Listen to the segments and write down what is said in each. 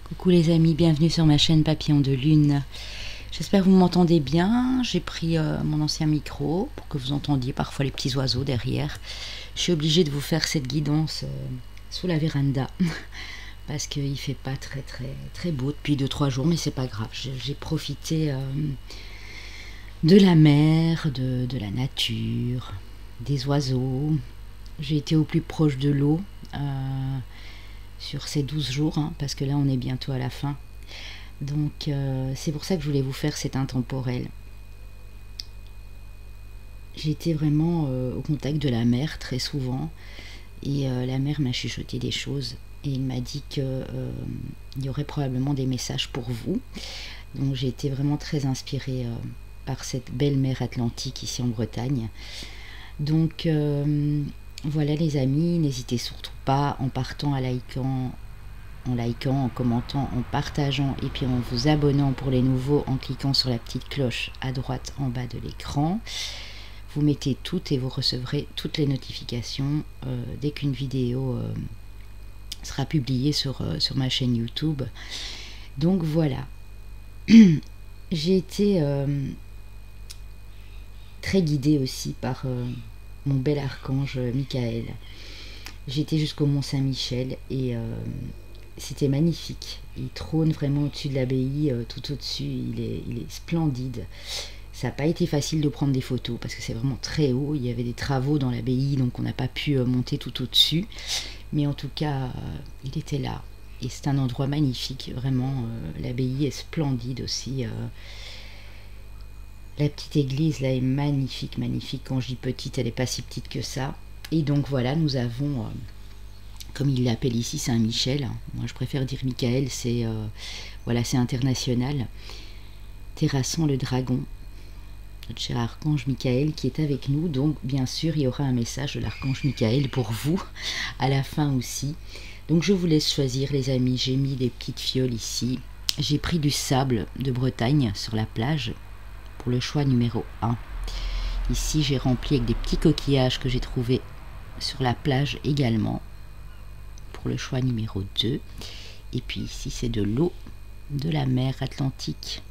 Coucou les amis, bienvenue sur ma chaîne Papillon de Lune. J'espère que vous m'entendez bien. J'ai pris mon ancien micro pour que vous entendiez parfois les petits oiseaux derrière. Je suis obligée de vous faire cette guidance sous la véranda parce qu'il fait pas très beau depuis 2-3 jours, mais c'est pas grave. J'ai profité de la mer, de la nature, des oiseaux. J'ai été au plus proche de l'eau sur ces 12 jours, hein, parce que là on est bientôt à la fin. Donc c'est pour ça que je voulais vous faire cet intemporel. J'ai été vraiment au contact de la mer très souvent, et la mer m'a chuchoté des choses, et il m'a dit que il y aurait probablement des messages pour vous. Donc j'ai été vraiment très inspirée par cette belle mer Atlantique ici en Bretagne. Donc voilà les amis, n'hésitez surtout pas en partant en likant, en commentant, en partageant et puis en vous abonnant pour les nouveaux en cliquant sur la petite cloche à droite en bas de l'écran. Vous mettez toutes et vous recevrez toutes les notifications dès qu'une vidéo sera publiée sur ma chaîne YouTube. Donc voilà, j'ai été très guidée aussi par mon bel archange Michael. J'étais jusqu'au Mont Saint-Michel et c'était magnifique. Il trône vraiment au-dessus de l'abbaye, tout au-dessus. Il est splendide. Ça n'a pas été facile de prendre des photos parce que c'est vraiment très haut. Il y avait des travaux dans l'abbaye, donc on n'a pas pu monter tout au-dessus. Mais en tout cas, il était là. Et c'est un endroit magnifique, vraiment. L'abbaye est splendide aussi. La petite église là est magnifique, magnifique. Quand je dis petite, elle n'est pas si petite que ça. Et donc voilà, nous avons, comme il l'appelle ici, Saint-Michel. Moi je préfère dire Michael, c'est voilà, c'est international. Terrassant le dragon, notre cher archange Michael qui est avec nous. Donc bien sûr, il y aura un message de l'archange Michael pour vous à la fin aussi. Donc je vous laisse choisir les amis. J'ai mis des petites fioles ici. J'ai pris du sable de Bretagne sur la plage pour le choix numéro 1. Ici j'ai rempli avec des petits coquillages que j'ai trouvés sur la plage également pour le choix numéro 2. Et puis ici c'est de l'eau de la mer Atlantique.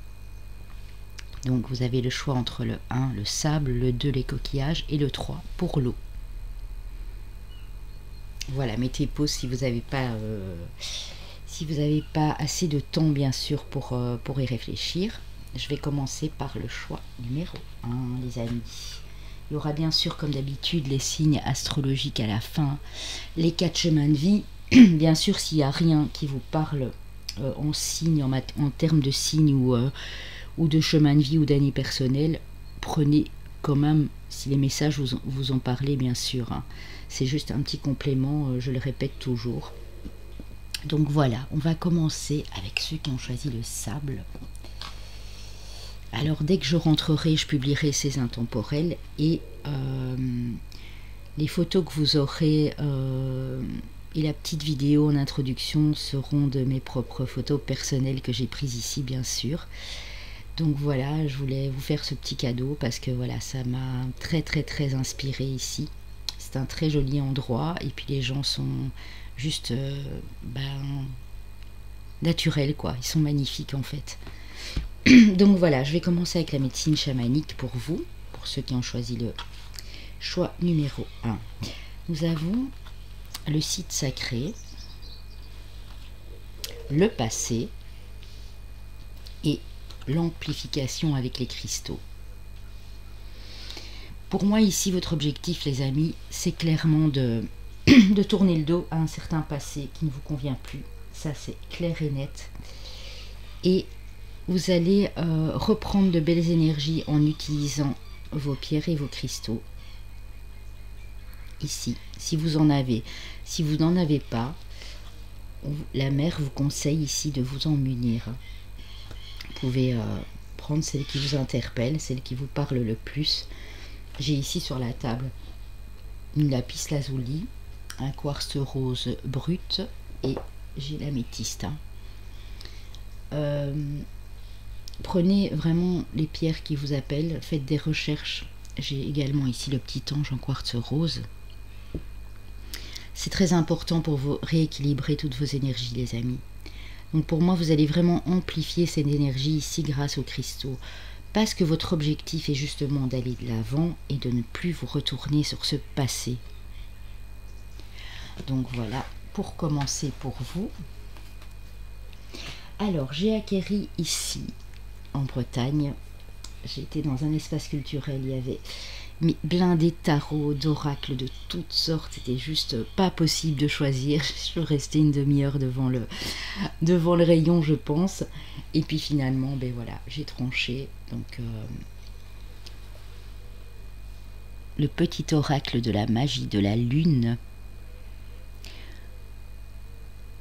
Donc vous avez le choix entre le 1 le sable, le 2 les coquillages et le 3 pour l'eau. Voilà, mettez pause si vous n'avez pas assez de temps bien sûr pour y réfléchir. Je vais commencer par le choix numéro 1, les amis. Il y aura bien sûr, comme d'habitude, les signes astrologiques à la fin, les 4 chemins de vie. Bien sûr, s'il n'y a rien qui vous parle en signe, en termes de signes ou de chemin de vie ou d'année personnelle, prenez quand même, si les messages vous en parlez, bien sûr. Hein. C'est juste un petit complément, je le répète toujours. Donc voilà, on va commencer avec ceux qui ont choisi le sable. Alors dès que je rentrerai, je publierai ces intemporels et les photos que vous aurez et la petite vidéo en introduction seront de mes propres photos personnelles que j'ai prises ici bien sûr. Donc voilà, je voulais vous faire ce petit cadeau parce que voilà, ça m'a très inspiré ici. C'est un très joli endroit et puis les gens sont juste naturels quoi, ils sont magnifiques en fait. Donc voilà, je vais commencer avec la médecine chamanique pour vous, pour ceux qui ont choisi le choix numéro 1. Nous avons le site sacré, le passé et l'amplification avec les cristaux. Pour moi ici, votre objectif les amis, c'est clairement de tourner le dos à un certain passé qui ne vous convient plus. Ça c'est clair et net. Et Vous allez reprendre de belles énergies en utilisant vos pierres et vos cristaux. Ici, si vous en avez. Si vous n'en avez pas, la mère vous conseille ici de vous en munir. Vous pouvez prendre celle qui vous interpelle, celle qui vous parle le plus. J'ai ici sur la table une lapis lazuli, un quartz rose brut et j'ai l'améthyste. Prenez vraiment les pierres qui vous appellent, faites des recherches. J'ai également ici le petit ange en quartz rose. C'est très important pour vous rééquilibrer toutes vos énergies, les amis. Donc pour moi, vous allez vraiment amplifier cette énergie ici grâce aux cristaux. Parce que votre objectif est justement d'aller de l'avant et de ne plus vous retourner sur ce passé. Donc voilà, pour commencer pour vous. Alors, j'ai acquéri ici, en Bretagne, j'étais dans un espace culturel, il y avait blindé de tarots, d'oracles de toutes sortes, c'était juste pas possible de choisir. Je suis restée une demi-heure devant le rayon, je pense. Et puis finalement, ben voilà, j'ai tranché. Donc, le petit oracle de la magie de la lune,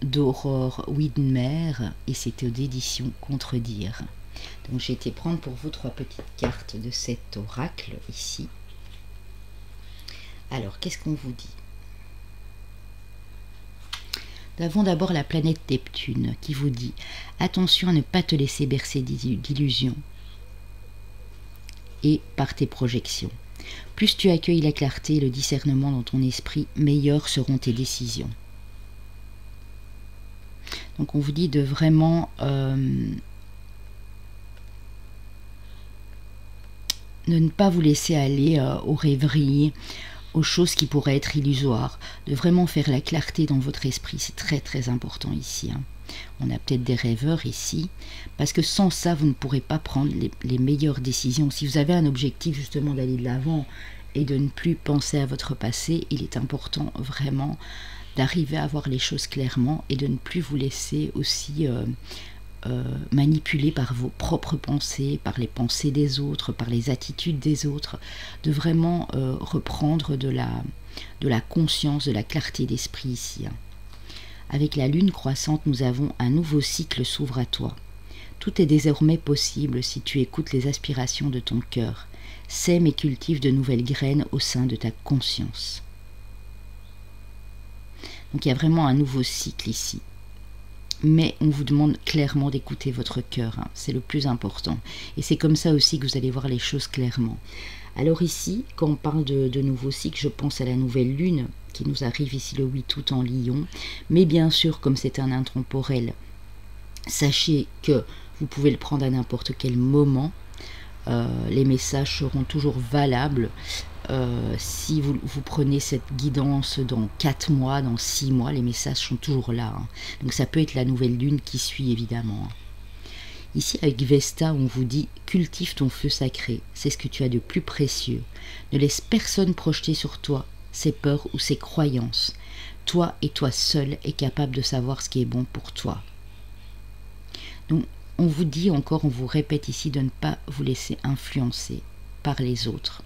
d'Aurore Widmer, et c'était d'édition Contredire. Donc j'ai été prendre pour vous 3 petites cartes de cet oracle ici. Alors, qu'est-ce qu'on vous dit? Nous avons d'abord la planète Neptune qui vous dit attention à ne pas te laisser bercer d'illusions et par tes projections. Plus tu accueilles la clarté et le discernement dans ton esprit, meilleures seront tes décisions. Donc on vous dit de vraiment de ne pas vous laisser aller aux rêveries, aux choses qui pourraient être illusoires, de vraiment faire la clarté dans votre esprit, c'est très très important ici. On a peut-être des rêveurs ici, parce que sans ça, vous ne pourrez pas prendre les meilleures décisions. Si vous avez un objectif justement d'aller de l'avant et de ne plus penser à votre passé, il est important vraiment d'arriver à voir les choses clairement et de ne plus vous laisser aussi manipuler par vos propres pensées, par les pensées des autres, par les attitudes des autres, de vraiment reprendre de la conscience, de la clarté d'esprit ici. Avec la lune croissante, nous avons un nouveau cycle s'ouvre à toi. Tout est désormais possible si tu écoutes les aspirations de ton cœur. Sème et cultive de nouvelles graines au sein de ta conscience. Donc il y a vraiment un nouveau cycle ici. Mais on vous demande clairement d'écouter votre cœur, c'est le plus important. Et c'est comme ça aussi que vous allez voir les choses clairement. Alors ici, quand on parle de nouveau cycle, je pense à la nouvelle lune qui nous arrive ici le 8 août en Lion. Mais bien sûr, comme c'est un intemporel, sachez que vous pouvez le prendre à n'importe quel moment. Les messages seront toujours valables. Si vous prenez cette guidance dans 4 mois, dans 6 mois, les messages sont toujours là. Donc ça peut être la nouvelle lune qui suit évidemment. Ici avec Vesta, on vous dit cultive ton feu sacré, c'est ce que tu as de plus précieux. Ne laisse personne projeter sur toi ses peurs ou ses croyances. Toi et toi seul est capable de savoir ce qui est bon pour toi. Donc on vous dit encore, on vous répète ici de ne pas vous laisser influencer par les autres.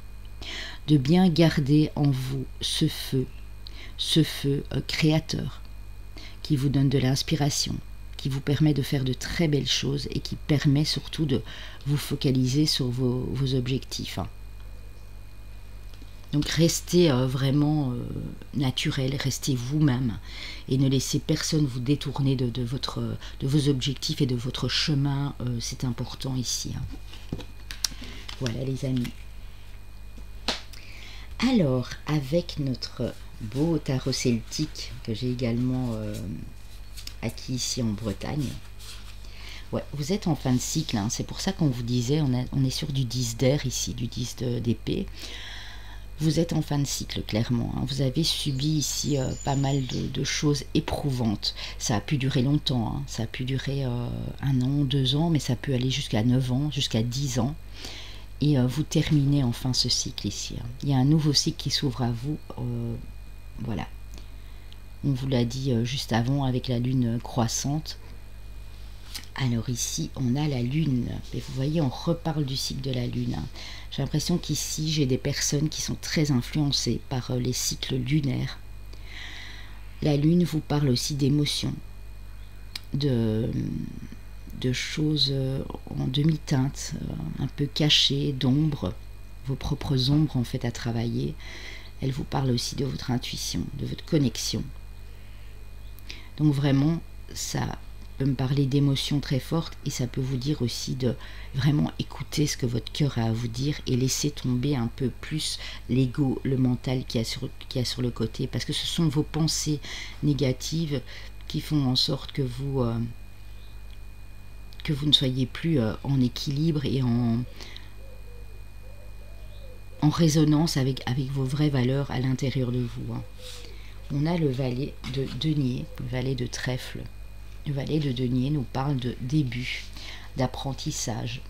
De bien garder en vous ce feu créateur qui vous donne de l'inspiration, qui vous permet de faire de très belles choses et qui permet surtout de vous focaliser sur vos objectifs. Donc restez vraiment naturel, restez vous-même et ne laissez personne vous détourner de vos objectifs et de votre chemin, c'est important ici. Voilà les amis. Alors, avec notre beau tarot celtique que j'ai également acquis ici en Bretagne, ouais, vous êtes en fin de cycle, c'est pour ça qu'on vous disait, on est sur du 10 d'air ici, du 10 d'épée. Vous êtes en fin de cycle, clairement. Vous avez subi ici pas mal de choses éprouvantes. Ça a pu durer longtemps, ça a pu durer 1 an, 2 ans, mais ça peut aller jusqu'à 9 ans, jusqu'à 10 ans. Et vous terminez enfin ce cycle ici. Il y a un nouveau cycle qui s'ouvre à vous. Voilà. On vous l'a dit juste avant avec la lune croissante. Alors ici, on a la lune. Et vous voyez, on reparle du cycle de la lune. J'ai l'impression qu'ici, j'ai des personnes qui sont très influencées par les cycles lunaires. La lune vous parle aussi d'émotions, de choses en demi-teinte, un peu cachées, d'ombre, vos propres ombres en fait à travailler. Elle vous parle aussi de votre intuition, de votre connexion. Donc vraiment, ça peut me parler d'émotions très fortes et ça peut vous dire aussi de vraiment écouter ce que votre cœur a à vous dire et laisser tomber un peu plus l'ego, le mental qui a sur le côté, parce que ce sont vos pensées négatives qui font en sorte que vous ne soyez plus en équilibre et en résonance avec vos vraies valeurs à l'intérieur de vous. On a le valet de denier, le valet de trèfle. Le valet de denier nous parle de début, d'apprentissage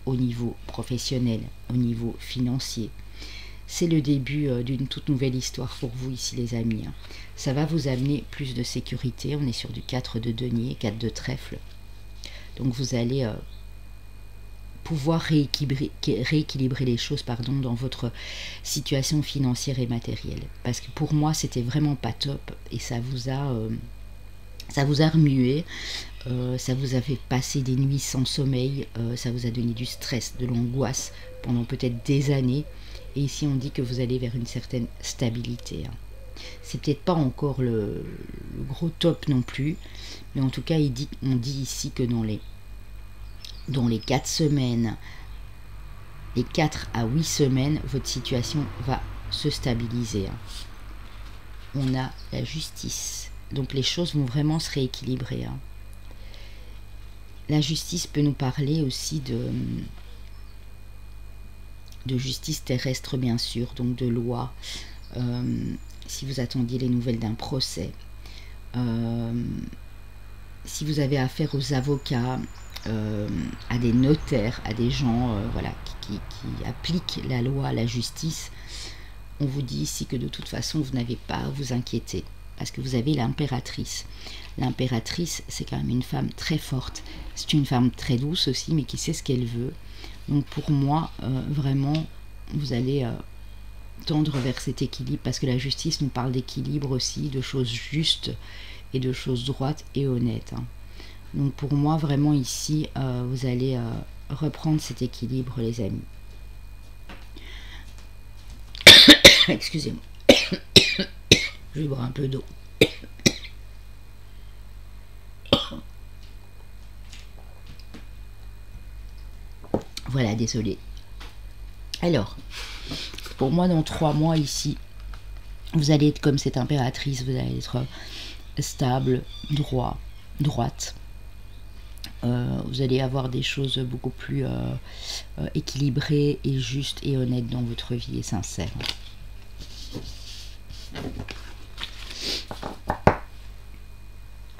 au niveau professionnel, au niveau financier. C'est le début d'une toute nouvelle histoire pour vous ici les amis. Ça va vous amener plus de sécurité. On est sur du 4 de denier, 4 de trèfle. Donc vous allez pouvoir rééquilibrer les choses dans votre situation financière et matérielle. Parce que pour moi, c'était vraiment pas top et ça vous a remué, ça vous a fait passer des nuits sans sommeil, ça vous a donné du stress, de l'angoisse pendant peut-être des années. Et ici, on dit que vous allez vers une certaine stabilité. C'est peut-être pas encore le gros top non plus, mais en tout cas, on dit ici que dans les 4 semaines, les 4 à 8 semaines, votre situation va se stabiliser. On a la justice. Donc les choses vont vraiment se rééquilibrer. La justice peut nous parler aussi de justice terrestre, bien sûr, donc de loi. Si vous attendiez les nouvelles d'un procès, si vous avez affaire aux avocats, à des notaires, à des gens qui appliquent la loi, la justice, on vous dit ici que de toute façon vous n'avez pas à vous inquiéter parce que vous avez l'impératrice. L'impératrice, c'est quand même une femme très forte, c'est une femme très douce aussi, mais qui sait ce qu'elle veut. Donc pour moi, vraiment, vous allez tendre vers cet équilibre, parce que la justice nous parle d'équilibre aussi, de choses justes et de choses droites et honnêtes. Donc pour moi, vraiment ici, vous allez reprendre cet équilibre, les amis. Excusez-moi. Je vais boire un peu d'eau. Voilà, désolé. Alors, pour moi, dans 3 mois ici, vous allez être comme cette impératrice, vous allez être stable, droite. Vous allez avoir des choses beaucoup plus équilibrées et justes et honnêtes dans votre vie et sincères.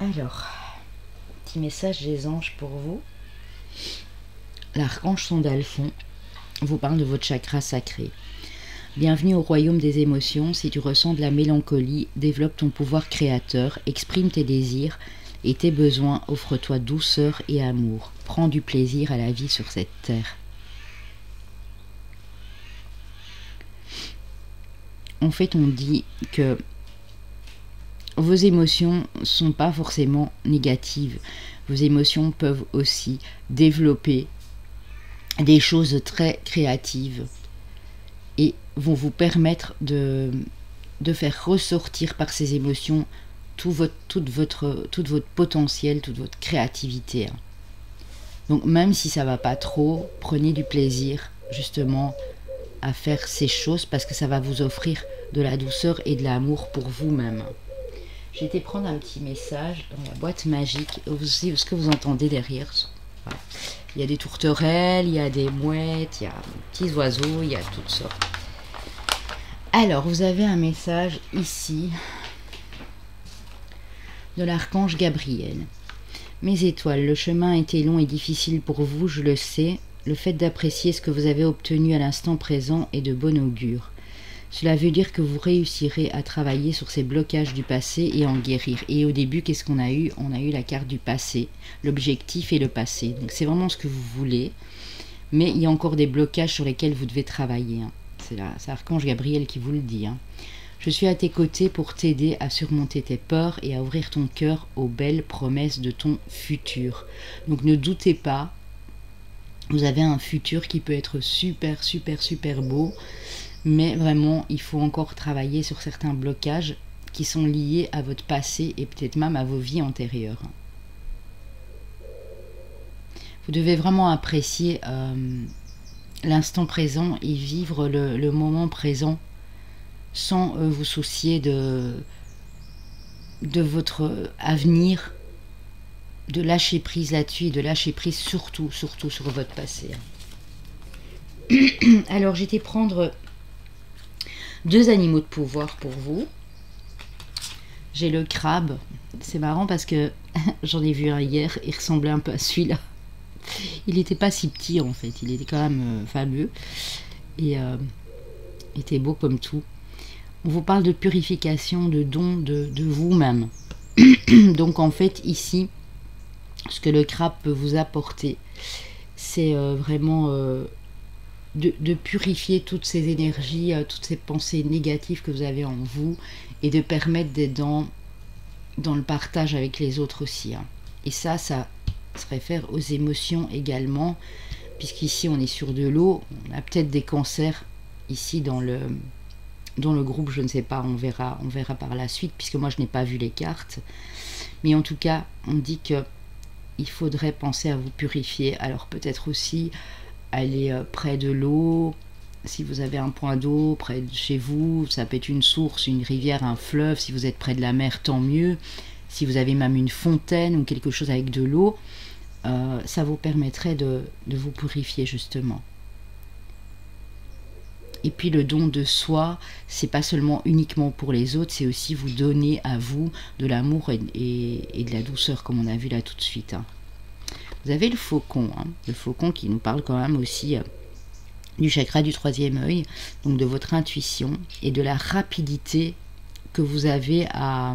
Alors, petit message des anges pour vous. L'archange Sandalphon vous parle de votre chakra sacré. Bienvenue au royaume des émotions. Si tu ressens de la mélancolie, développe ton pouvoir créateur, exprime tes désirs et tes besoins, offre-toi douceur et amour. Prends du plaisir à la vie sur cette terre. En fait, on dit que vos émotions ne sont pas forcément négatives. Vos émotions peuvent aussi développer des choses très créatives et vont vous permettre de faire ressortir par ces émotions tout votre potentiel, toute votre créativité. Donc même si ça va pas trop, prenez du plaisir justement à faire ces choses parce que ça va vous offrir de la douceur et de l'amour pour vous-même. J'ai été prendre un petit message dans la boîte magique. Aussi, ce que vous entendez derrière, voilà. Il y a des tourterelles, il y a des mouettes, il y a des petits oiseaux, il y a toutes sortes. Alors, vous avez un message ici de l'archange Gabriel. Mes étoiles, le chemin a été long et difficile pour vous, je le sais. Le fait d'apprécier ce que vous avez obtenu à l'instant présent est de bon augure. Cela veut dire que vous réussirez à travailler sur ces blocages du passé et en guérir. Et au début, qu'est-ce qu'on a eu? On a eu la carte du passé, l'objectif et le passé. Donc c'est vraiment ce que vous voulez. Mais il y a encore des blocages sur lesquels vous devez travailler. Hein. C'est Archange Gabriel qui vous le dit. Hein. Je suis à tes côtés pour t'aider à surmonter tes peurs et à ouvrir ton cœur aux belles promesses de ton futur. Donc ne doutez pas, vous avez un futur qui peut être super, super, super beau. Mais vraiment, il faut encore travailler sur certains blocages qui sont liés à votre passé et peut-être même à vos vies antérieures. Vous devez vraiment apprécier l'instant présent et vivre le moment présent sans vous soucier de votre avenir, de lâcher prise là-dessus et de lâcher prise surtout sur votre passé. Alors, j'ai été prendre 2 animaux de pouvoir pour vous. J'ai le crabe. C'est marrant parce que j'en ai vu un hier. Il ressemblait un peu à celui-là. Il n'était pas si petit en fait. Il était quand même fameux. Et était beau comme tout. On vous parle de purification, de don de vous-même. Donc en fait ici, ce que le crabe peut vous apporter, c'est vraiment... de purifier toutes ces énergies, toutes ces pensées négatives que vous avez en vous et de permettre d'être dans le partage avec les autres aussi. Hein. Et ça se réfère aux émotions également, puisqu'ici on est sur de l'eau, on a peut-être des cancers ici dans le groupe, je ne sais pas, on verra par la suite, puisque moi je n'ai pas vu les cartes. Mais en tout cas, on dit que il faudrait penser à vous purifier. Alors peut-être aussi aller près de l'eau, si vous avez un point d'eau près de chez vous, ça peut être une source, une rivière, un fleuve, si vous êtes près de la mer, tant mieux. Si vous avez même une fontaine ou quelque chose avec de l'eau, ça vous permettrait de vous purifier justement. Et puis le don de soi, c'est pas seulement uniquement pour les autres, c'est aussi vous donner à vous de l'amour et de la douceur, comme on a vu là tout de suite. Hein. Vous avez le faucon qui nous parle quand même aussi du chakra du 3e œil, donc de votre intuition et de la rapidité que vous avez à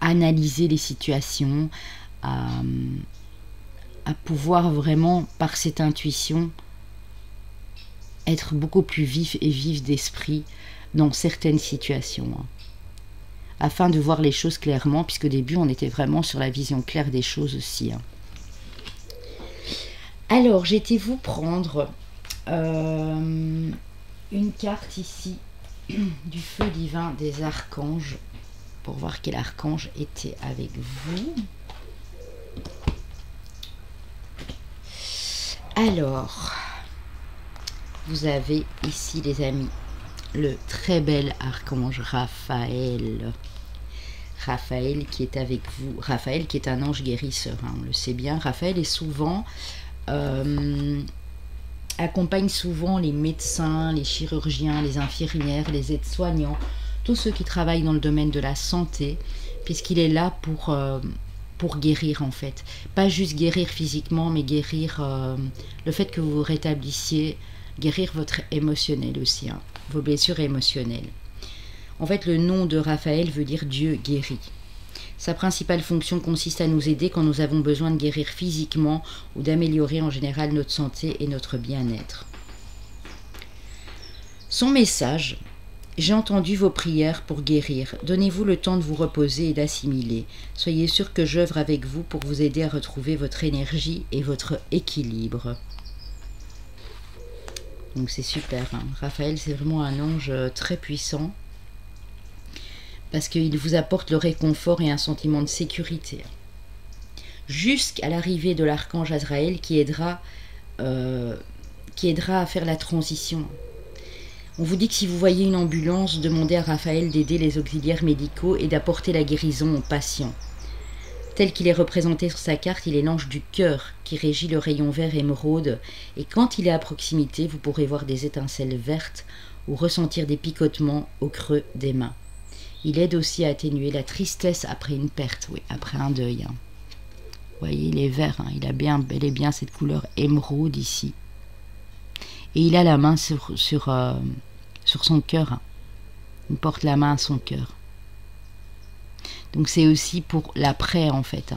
analyser les situations, à pouvoir vraiment, par cette intuition, être beaucoup plus vif et vif d'esprit dans certaines situations. Hein. Afin de voir les choses clairement, puisque au début on était vraiment sur la vision claire des choses aussi. Hein. Alors, j'ai été vous prendre une carte ici du feu divin des archanges, pour voir quel archange était avec vous. Alors, vous avez ici les amis, le très bel archange Raphaël. Raphaël qui est avec vous. Raphaël qui est un ange guérisseur, hein, on le sait bien. Raphaël est souvent... accompagne souvent les médecins, les chirurgiens, les infirmières, les aides-soignants, tous ceux qui travaillent dans le domaine de la santé, puisqu'il est là pour guérir en fait. Pas juste guérir physiquement, mais guérir le fait que vous vous rétablissiez, guérir votre émotionnel aussi, hein, vos blessures émotionnelles. En fait, le nom de Raphaël veut dire Dieu guérit. Sa principale fonction consiste à nous aider quand nous avons besoin de guérir physiquement ou d'améliorer en général notre santé et notre bien-être. Son message: j'ai entendu vos prières pour guérir. Donnez-vous le temps de vous reposer et d'assimiler. Soyez sûr que j'œuvre avec vous pour vous aider à retrouver votre énergie et votre équilibre. Donc c'est super. Hein. Raphaël, c'est vraiment un ange très puissant, parce qu'il vous apporte le réconfort et un sentiment de sécurité. Jusqu'à l'arrivée de l'archange Azraël qui aidera à faire la transition. On vous dit que si vous voyez une ambulance, demandez à Raphaël d'aider les auxiliaires médicaux et d'apporter la guérison aux patients. Tel qu'il est représenté sur sa carte, il est l'ange du cœur qui régit le rayon vert émeraude, et quand il est à proximité, vous pourrez voir des étincelles vertes ou ressentir des picotements au creux des mains. Il aide aussi à atténuer la tristesse après une perte, oui, après un deuil. Hein. Vous voyez, il est vert, hein, il a bel et bien cette couleur émeraude ici. Et il a la main sur son cœur. Il porte la main à son cœur. Donc c'est aussi pour l'après en fait.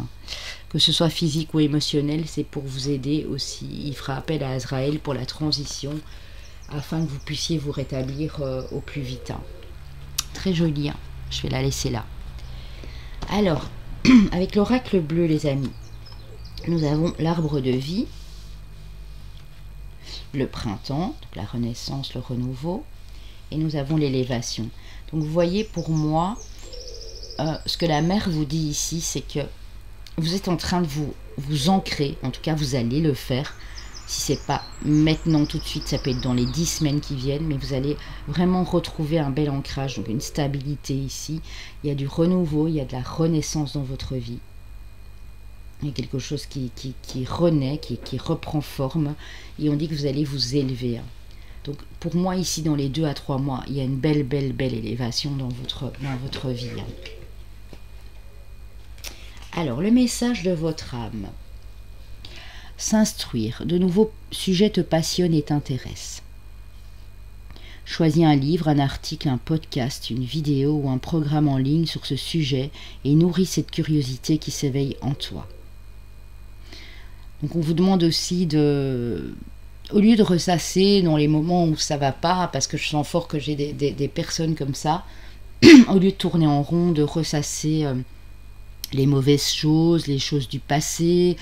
Que ce soit physique ou émotionnel, c'est pour vous aider aussi. Il fera appel à Azraël pour la transition afin que vous puissiez vous rétablir au plus vite. Très joli, je vais la laisser là. Alors, avec l'oracle bleu les amis, nous avons l'arbre de vie, le printemps, la renaissance, le renouveau, et nous avons l'élévation. Donc vous voyez pour moi, ce que la mère vous dit ici, c'est que vous êtes en train de vous ancrer, en tout cas vous allez le faire. Si c'est pas maintenant tout de suite, ça peut être dans les 10 semaines qui viennent, mais vous allez vraiment retrouver un bel ancrage, donc une stabilité ici. Il y a du renouveau, il y a de la renaissance dans votre vie. Il y a quelque chose qui renaît, qui reprend forme, et on dit que vous allez vous élever. Donc pour moi ici, dans les 2 à 3 mois, il y a une belle élévation dans votre vie. Alors, le message de votre âme. S'instruire. De nouveaux sujets te passionnent et t'intéressent. Choisis un livre, un article, un podcast, une vidéo ou un programme en ligne sur ce sujet et nourris cette curiosité qui s'éveille en toi. Donc on vous demande aussi de, au lieu de ressasser dans les moments où ça va pas, parce que je sens fort que j'ai des personnes comme ça, au lieu de tourner en rond, de ressasser les mauvaises choses, les choses du passé,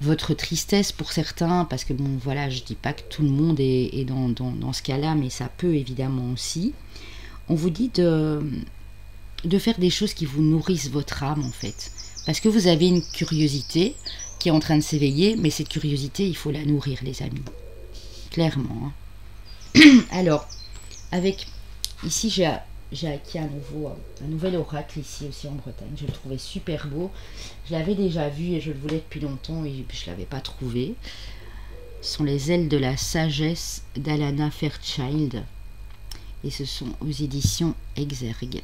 votre tristesse pour certains, parce que bon voilà, je dis pas que tout le monde est dans ce cas-là, mais ça peut évidemment aussi. On vous dit de faire des choses qui vous nourrissent votre âme en fait, parce que vous avez une curiosité qui est en train de s'éveiller, mais cette curiosité, il faut la nourrir les amis, clairement. Alors, avec ici j'ai acquis un nouvel oracle ici aussi en Bretagne. Je le trouvais super beau. Je l'avais déjà vu et je le voulais depuis longtemps et je ne l'avais pas trouvé. Ce sont les ailes de la sagesse d'Alana Fairchild. Et ce sont aux éditions Exergue.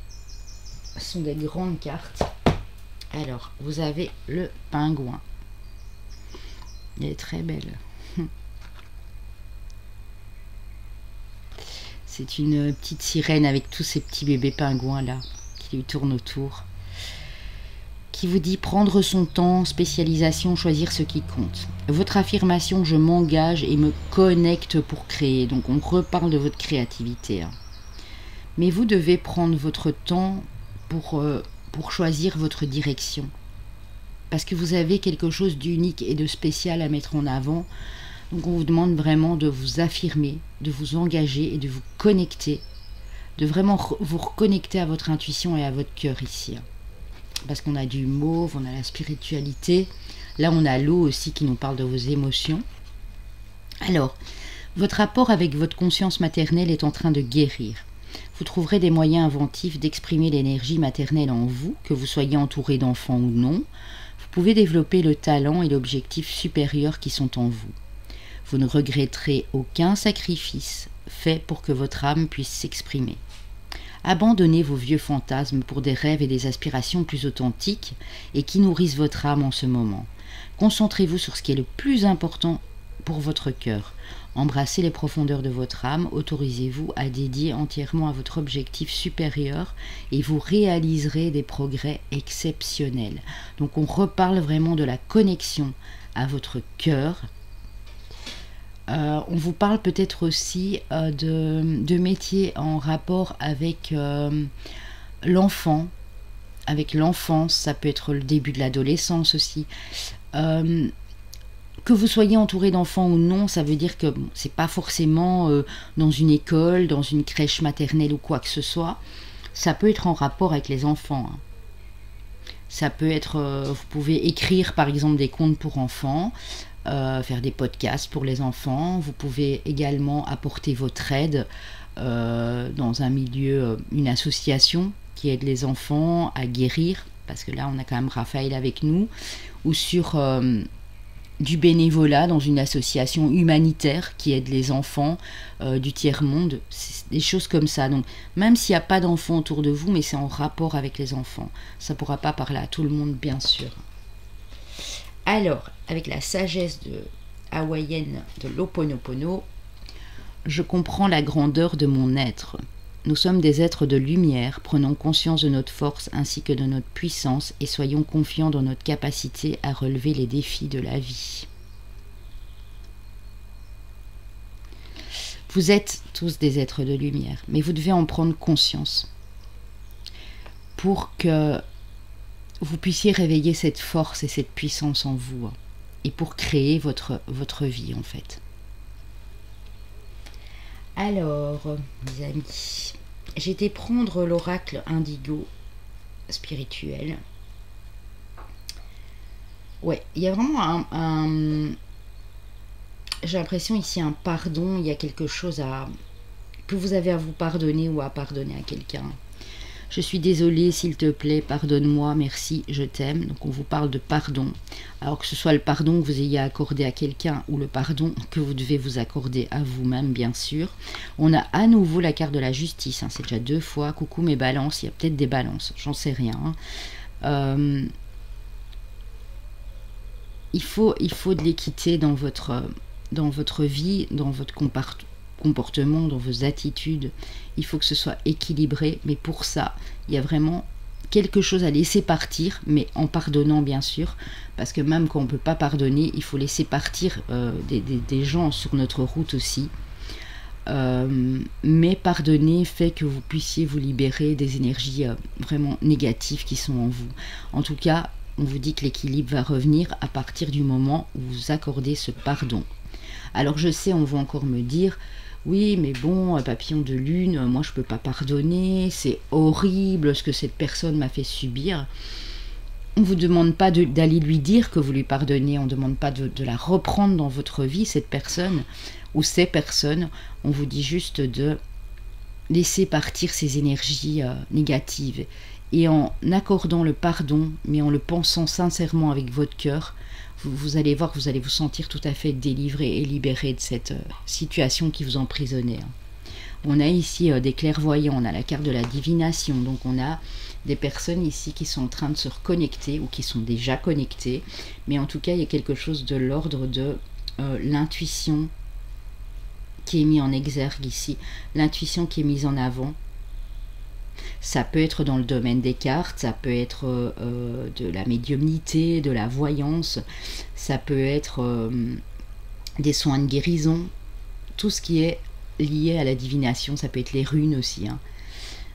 Ce sont des grandes cartes. Alors, vous avez le pingouin. Elle est très belle. C'est une petite sirène avec tous ces petits bébés pingouins là qui lui tournent autour. Qui vous dit prendre son temps, spécialisation, choisir ce qui compte. Votre affirmation, je m'engage et me connecte pour créer. Donc on reparle de votre créativité. Mais vous devez prendre votre temps pour choisir votre direction. Parce que vous avez quelque chose d'unique et de spécial à mettre en avant. Donc on vous demande vraiment de vous affirmer, de vous engager et de vous connecter, de vraiment vous reconnecter à votre intuition et à votre cœur ici. Parce qu'on a du mauve, on a la spiritualité, là on a l'eau aussi qui nous parle de vos émotions. Alors, votre rapport avec votre conscience maternelle est en train de guérir. Vous trouverez des moyens inventifs d'exprimer l'énergie maternelle en vous, que vous soyez entouré d'enfants ou non. Vous pouvez développer le talent et l'objectif supérieur qui sont en vous. Vous ne regretterez aucun sacrifice fait pour que votre âme puisse s'exprimer. Abandonnez vos vieux fantasmes pour des rêves et des aspirations plus authentiques et qui nourrissent votre âme en ce moment. Concentrez-vous sur ce qui est le plus important pour votre cœur. Embrassez les profondeurs de votre âme, autorisez-vous à dédier entièrement à votre objectif supérieur et vous réaliserez des progrès exceptionnels. Donc on reparle vraiment de la connexion à votre cœur. On vous parle peut-être aussi de métiers en rapport avec l'enfant, avec l'enfance, ça peut être le début de l'adolescence aussi. Que vous soyez entouré d'enfants ou non, ça veut dire que bon, c'est pas forcément dans une école, dans une crèche maternelle ou quoi que ce soit. Ça peut être en rapport avec les enfants. Ça peut être, vous pouvez écrire par exemple des contes pour enfants, faire des podcasts pour les enfants. Vous pouvez également apporter votre aide dans un milieu, une association qui aide les enfants à guérir, parce que là on a quand même Raphaël avec nous, ou sur du bénévolat dans une association humanitaire qui aide les enfants du tiers-monde, des choses comme ça. Donc même s'il n'y a pas d'enfants autour de vous, mais c'est en rapport avec les enfants. Ça ne pourra pas parler à tout le monde, bien sûr. Alors, avec la sagesse hawaïenne de l'Ho'oponopono, Je comprends la grandeur de mon être. Nous sommes des êtres de lumière, prenons conscience de notre force ainsi que de notre puissance et soyons confiants dans notre capacité à relever les défis de la vie. Vous êtes tous des êtres de lumière, mais vous devez en prendre conscience pour que vous puissiez réveiller cette force et cette puissance en vous et pour créer votre vie en fait. Alors, mes amis, j'ai été prendre l'oracle indigo spirituel. Ouais, il y a vraiment j'ai l'impression ici un pardon, il y a quelque chose que vous avez à vous pardonner ou à pardonner à quelqu'un. Je suis désolée, s'il te plaît, pardonne-moi, merci, je t'aime. Donc on vous parle de pardon. Alors que ce soit le pardon que vous ayez accordé à quelqu'un ou le pardon que vous devez vous accorder à vous-même, bien sûr. On a à nouveau la carte de la justice, hein, c'est déjà 2 fois. Coucou mes balances, il y a peut-être des balances, j'en sais rien. Il faut de l'équité dans votre vie, dans votre comportement, dans vos attitudes. Il faut que ce soit équilibré, mais pour ça, il y a vraiment quelque chose à laisser partir, mais en pardonnant bien sûr, parce que même quand on ne peut pas pardonner, il faut laisser partir des gens sur notre route aussi. Mais pardonner fait que vous puissiez vous libérer des énergies vraiment négatives qui sont en vous. En tout cas, on vous dit que l'équilibre va revenir à partir du moment où vous accordez ce pardon. Alors je sais, on va encore me dire, oui mais bon, papillon de lune, moi je peux pas pardonner, c'est horrible ce que cette personne m'a fait subir. On ne vous demande pas d'aller lui dire que vous lui pardonnez, on ne demande pas de la reprendre dans votre vie, cette personne ou ces personnes. On vous dit juste de laisser partir ces énergies négatives. Et en accordant le pardon, mais en le pensant sincèrement avec votre cœur, vous allez voir que vous allez vous sentir tout à fait délivré et libéré de cette situation qui vous emprisonnait. On a ici des clairvoyants, on a la carte de la divination, donc on a des personnes ici qui sont en train de se reconnecter ou qui sont déjà connectées, mais en tout cas il y a quelque chose de l'ordre de l'intuition qui est mis en exergue ici, l'intuition qui est mise en avant. Ça peut être dans le domaine des cartes, ça peut être de la médiumnité, de la voyance, ça peut être des soins de guérison, tout ce qui est lié à la divination, ça peut être les runes aussi. Hein.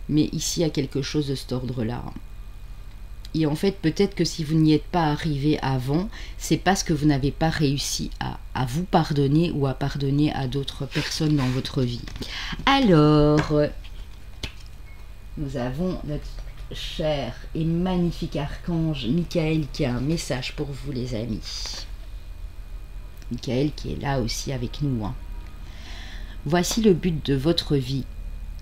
Mais ici, il y a quelque chose de cet ordre-là. Et en fait, peut-être que si vous n'y êtes pas arrivé avant, c'est parce que vous n'avez pas réussi à vous pardonner ou à pardonner à d'autres personnes dans votre vie. Alors... nous avons notre cher et magnifique archange Michael qui a un message pour vous les amis. Michael qui est là aussi avec nous. Hein. Voici le but de votre vie,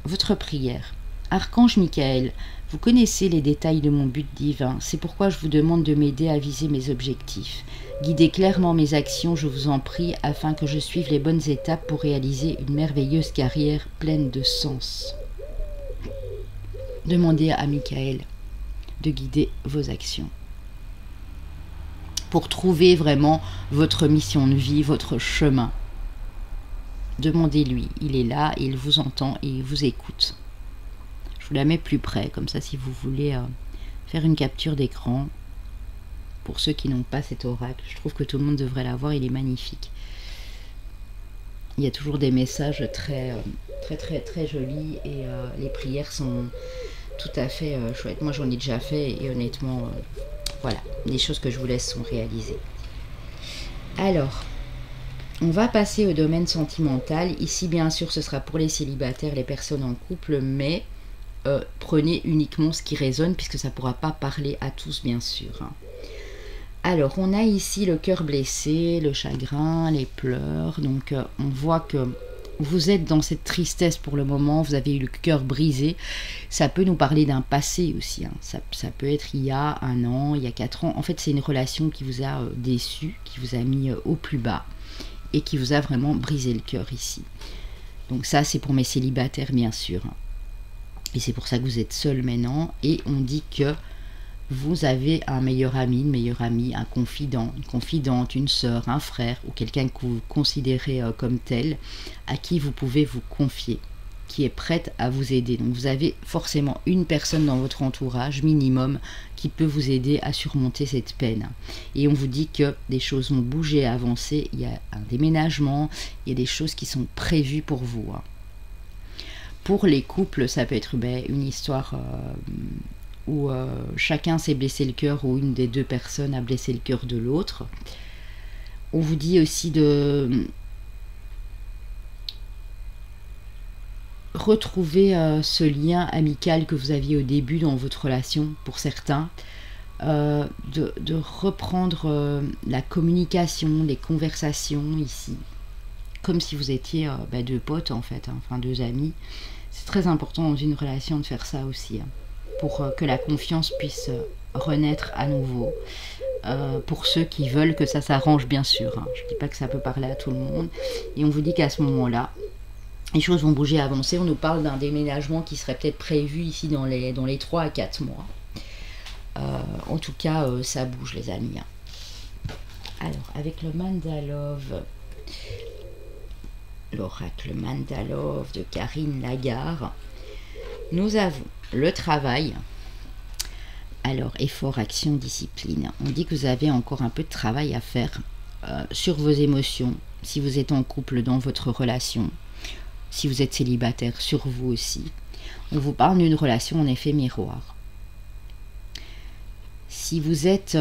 votre prière. Archange Michael, vous connaissez les détails de mon but divin, c'est pourquoi je vous demande de m'aider à viser mes objectifs. Guidez clairement mes actions, je vous en prie, afin que je suive les bonnes étapes pour réaliser une merveilleuse carrière pleine de sens. Demandez à Michael de guider vos actions pour trouver vraiment votre mission de vie, votre chemin. Demandez-lui, il est là, il vous entend et il vous écoute. Je vous la mets plus près, comme ça si vous voulez faire une capture d'écran. Pour ceux qui n'ont pas cet oracle, je trouve que tout le monde devrait l'avoir, il est magnifique. Il y a toujours des messages très jolis et les prières sont tout à fait chouettes. Moi j'en ai déjà fait et honnêtement, voilà, les choses que je vous laisse sont réalisées. Alors, on va passer au domaine sentimental. Ici bien sûr ce sera pour les célibataires, les personnes en couple, mais prenez uniquement ce qui résonne puisque ça ne pourra pas parler à tous bien sûr. Hein. Alors, on a ici le cœur blessé, le chagrin, les pleurs. Donc, on voit que vous êtes dans cette tristesse pour le moment. Vous avez eu le cœur brisé. Ça peut nous parler d'un passé aussi. Hein. Ça peut être il y a 1 an, il y a 4 ans. En fait, c'est une relation qui vous a déçu, qui vous a mis au plus bas et qui vous a vraiment brisé le cœur ici. Donc ça, c'est pour mes célibataires, bien sûr. Et c'est pour ça que vous êtes seul maintenant. Et on dit que vous avez un meilleur ami, une meilleure amie, un confident, une confidente, une sœur, un frère ou quelqu'un que vous considérez comme tel, à qui vous pouvez vous confier, qui est prête à vous aider. Donc vous avez forcément une personne dans votre entourage minimum qui peut vous aider à surmonter cette peine. Et on vous dit que des choses vont bouger, avancer, il y a un déménagement, il y a des choses qui sont prévues pour vous. Pour les couples, ça peut être une histoire où chacun s'est blessé le cœur, ou une des deux personnes a blessé le cœur de l'autre. On vous dit aussi de retrouver ce lien amical que vous aviez au début dans votre relation, pour certains, de reprendre la communication, les conversations ici, comme si vous étiez deux potes en fait, enfin deux amis. C'est très important dans une relation de faire ça aussi, pour que la confiance puisse renaître à nouveau, pour ceux qui veulent que ça s'arrange bien sûr. Je ne dis pas que ça peut parler à tout le monde, et on vous dit qu'à ce moment-là, les choses vont bouger, avancer. On nous parle d'un déménagement qui serait peut-être prévu ici dans les 3 à 4 mois. En tout cas, ça bouge les amis. Alors, avec le Mandalove, l'oracle Mandalove de Karine Lagarde, nous avons le travail. Alors, effort, action, discipline. On dit que vous avez encore un peu de travail à faire sur vos émotions, si vous êtes en couple dans votre relation. Si vous êtes célibataire, sur vous aussi. On vous parle d'une relation en effet miroir. Si vous êtes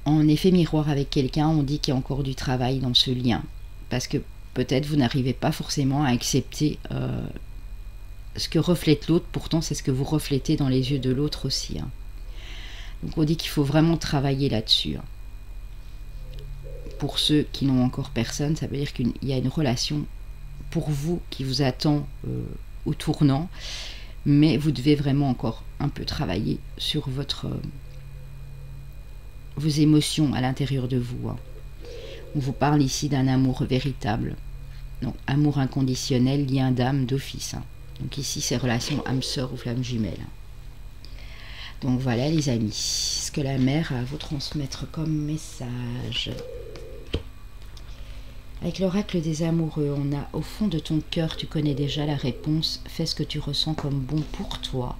en effet miroir avec quelqu'un, on dit qu'il y a encore du travail dans ce lien. Parce que peut-être vous n'arrivez pas forcément à accepter ce que reflète l'autre. Pourtant, c'est ce que vous reflétez dans les yeux de l'autre aussi. Donc on dit qu'il faut vraiment travailler là-dessus. Pour ceux qui n'ont encore personne, ça veut dire qu'il y a une relation pour vous qui vous attend au tournant, mais vous devez vraiment encore un peu travailler sur vos émotions à l'intérieur de vous. On vous parle ici d'un amour véritable, donc amour inconditionnel, lien d'âme, d'office. Donc ici, c'est relation âme-sœur ou flamme jumelle. Donc voilà les amis, ce que la mère a à vous transmettre comme message. Avec l'oracle des amoureux, on a au fond de ton cœur, tu connais déjà la réponse, fais ce que tu ressens comme bon pour toi.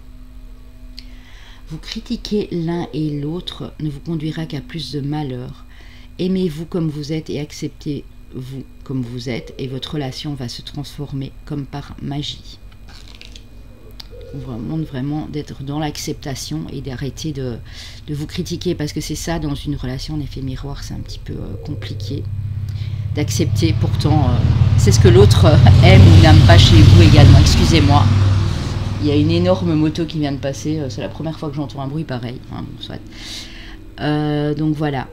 Vous critiquer l'un et l'autre ne vous conduira qu'à plus de malheur. Aimez-vous comme vous êtes et acceptez-vous comme vous êtes, et votre relation va se transformer comme par magie. On vous demande vraiment d'être dans l'acceptation et d'arrêter de vous critiquer, parce que c'est ça, dans une relation en effet miroir, c'est un petit peu compliqué d'accepter. Pourtant, c'est ce que l'autre aime ou n'aime pas chez vous également. Excusez-moi, il y a une énorme moto qui vient de passer. C'est la première fois que j'entends un bruit pareil. Bon, soit. Donc voilà.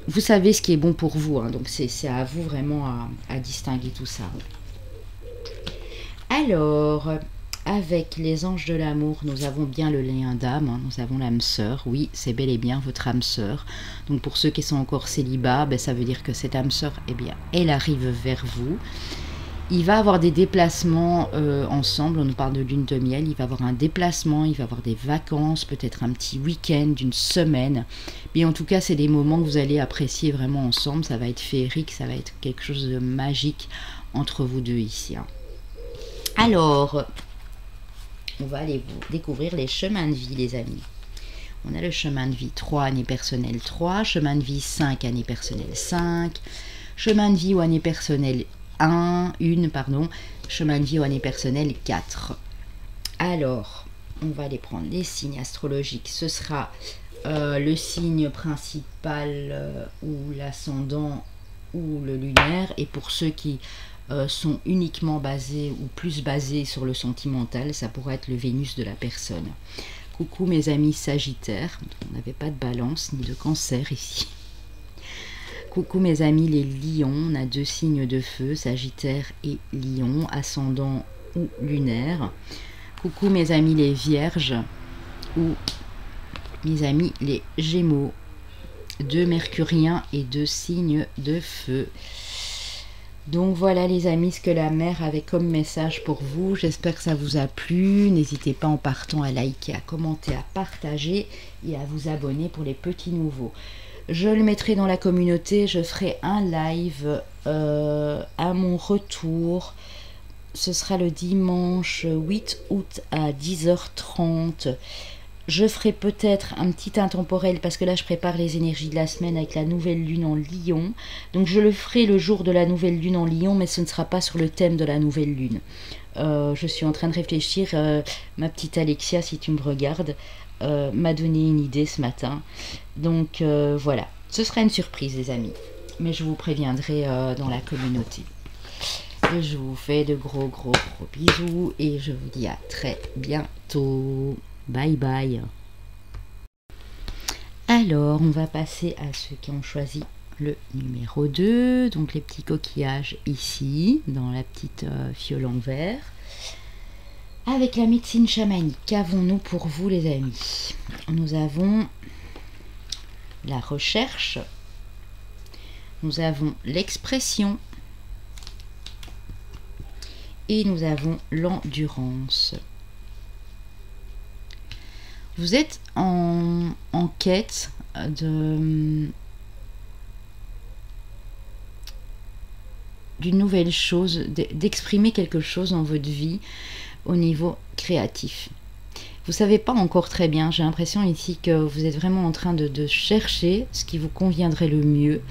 Vous savez ce qui est bon pour vous. Donc c'est à vous vraiment à distinguer tout ça. Alors, avec les anges de l'amour, nous avons bien le lien d'âme, nous avons l'âme sœur. Oui, c'est bel et bien votre âme sœur. Donc pour ceux qui sont encore célibats, ça veut dire que cette âme sœur, elle arrive vers vous. Il va avoir des déplacements ensemble, on nous parle de lune de miel, il va avoir un déplacement, il va avoir des vacances, peut-être un petit week-end d'une semaine. Mais en tout cas, c'est des moments que vous allez apprécier vraiment ensemble, ça va être féerique, ça va être quelque chose de magique entre vous deux ici. Alors, on va aller découvrir les chemins de vie, les amis. On a le chemin de vie 3, année personnelle 3, chemin de vie 5, année personnelle 5, chemin de vie ou année personnelle 1, chemin de vie ou année personnelle 4. Alors, on va aller prendre les signes astrologiques. Ce sera le signe principal ou l'ascendant ou le lunaire. Et pour ceux qui sont uniquement basés ou plus basés sur le sentimental, ça pourrait être le Vénus de la personne. Coucou mes amis Sagittaires, on n'avait pas de Balance ni de Cancer ici. Coucou mes amis les Lions, on a deux signes de feu, Sagittaire et Lion, ascendant ou lunaire. Coucou mes amis les Vierges ou mes amis les Gémeaux, deux Mercuriens et deux signes de feu. Donc voilà les amis, ce que la mère avait comme message pour vous. J'espère que ça vous a plu. N'hésitez pas en partant à liker, à commenter, à partager et à vous abonner pour les petits nouveaux. Je le mettrai dans la communauté. Je ferai un live à mon retour. Ce sera le dimanche 8 août à 10h30. Je ferai peut-être un petit intemporel parce que là je prépare les énergies de la semaine avec la nouvelle lune en Lion. Donc je le ferai le jour de la nouvelle lune en Lion, mais ce ne sera pas sur le thème de la nouvelle lune. Je suis en train de réfléchir. Ma petite Alexia, si tu me regardes, m'a donné une idée ce matin. Donc voilà, ce sera une surprise les amis. Mais je vous préviendrai dans la communauté. Et je vous fais de gros bisous et je vous dis à très bientôt. Bye bye. Alors, on va passer à ceux qui ont choisi le numéro 2. Donc, les petits coquillages ici, dans la petite fiole en verre. Avec la médecine chamanique, qu'avons-nous pour vous, les amis? Nous avons la recherche. Nous avons l'expression. Et nous avons l'endurance. Vous êtes en quête d'une nouvelle chose, d'exprimer quelque chose dans votre vie au niveau créatif. Vous ne savez pas encore très bien, j'ai l'impression ici que vous êtes vraiment en train de chercher ce qui vous conviendrait le mieux.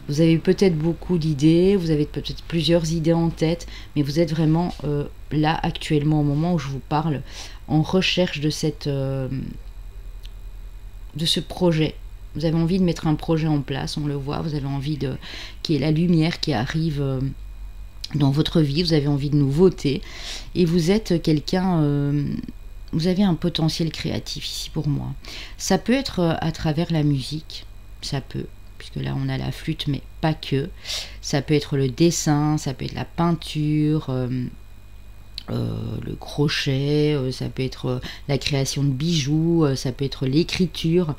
Vous avez peut-être beaucoup d'idées, vous avez peut-être plusieurs idées en tête, mais vous êtes vraiment là actuellement, au moment où je vous parle, en recherche de ce projet. Vous avez envie de mettre un projet en place, on le voit, vous avez envie qu'il y ait la lumière qui arrive dans votre vie, vous avez envie de nouveautés, et vous êtes quelqu'un... vous avez un potentiel créatif ici pour moi. Ça peut être à travers la musique, ça peut, puisque là on a la flûte, mais pas que. Ça peut être le dessin, ça peut être la peinture, le crochet, ça peut être la création de bijoux, ça peut être l'écriture,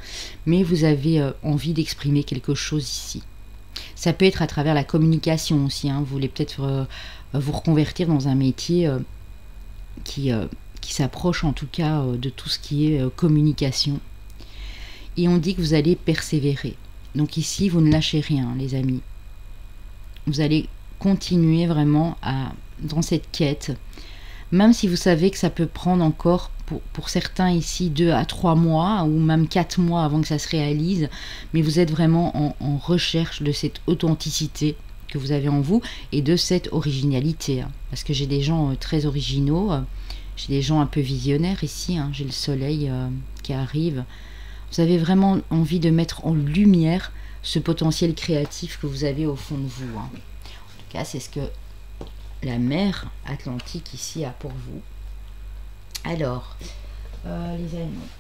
mais vous avez envie d'exprimer quelque chose ici. Ça peut être à travers la communication aussi, hein. Vous voulez peut-être vous reconvertir dans un métier qui s'approche en tout cas de tout ce qui est communication. Et on dit que vous allez persévérer. Donc ici, vous ne lâchez rien, les amis. Vous allez continuer vraiment dans cette quête, même si vous savez que ça peut prendre encore, pour certains ici, 2 à 3 mois, ou même 4 mois avant que ça se réalise, mais vous êtes vraiment en recherche de cette authenticité que vous avez en vous, et de cette originalité. Hein. Parce que j'ai des gens très originaux, j'ai des gens un peu visionnaires ici, hein. J'ai le soleil qui arrive. Vous avez vraiment envie de mettre en lumière ce potentiel créatif que vous avez au fond de vous. Hein. En tout cas, c'est ce que la mer Atlantique ici a pour vous. Alors, les amis,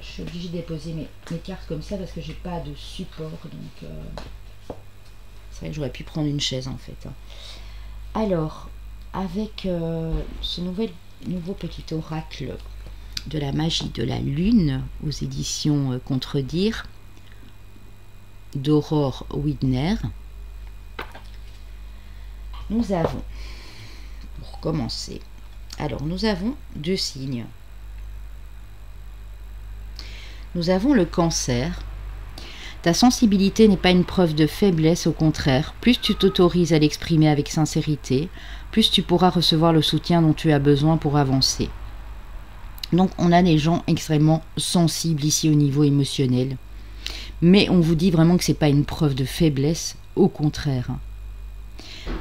je suis obligée de déposer mes cartes comme ça parce que j'ai pas de support. Donc, c'est vrai que j'aurais pu prendre une chaise en fait. Hein. Alors, avec ce nouveau petit oracle de la magie de la lune aux éditions Contredire d'Aurore Widner, nous avons, pour commencer, alors nous avons 2 signes. Nous avons le Cancer. Ta sensibilité n'est pas une preuve de faiblesse, au contraire, plus tu t'autorises à l'exprimer avec sincérité, plus tu pourras recevoir le soutien dont tu as besoin pour avancer. Donc on a des gens extrêmement sensibles ici au niveau émotionnel. Mais on vous dit vraiment que ce n'est pas une preuve de faiblesse, au contraire.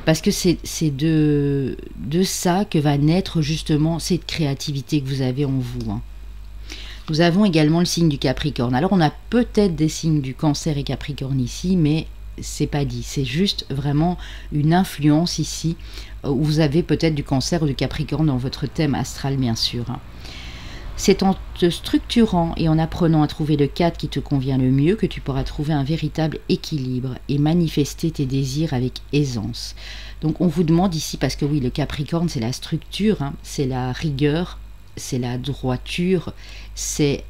Parce que c'est de ça que va naître justement cette créativité que vous avez en vous. Hein. Nous avons également le signe du Capricorne. Alors on a peut-être des signes du Cancer et Capricorne ici, mais c'est pas dit. C'est juste vraiment une influence ici, où vous avez peut-être du Cancer ou du Capricorne dans votre thème astral, bien sûr. Hein. C'est en te structurant et en apprenant à trouver le cadre qui te convient le mieux que tu pourras trouver un véritable équilibre et manifester tes désirs avec aisance. Donc on vous demande ici, parce que oui, le Capricorne c'est la structure, hein, c'est la rigueur, c'est la droiture, c'est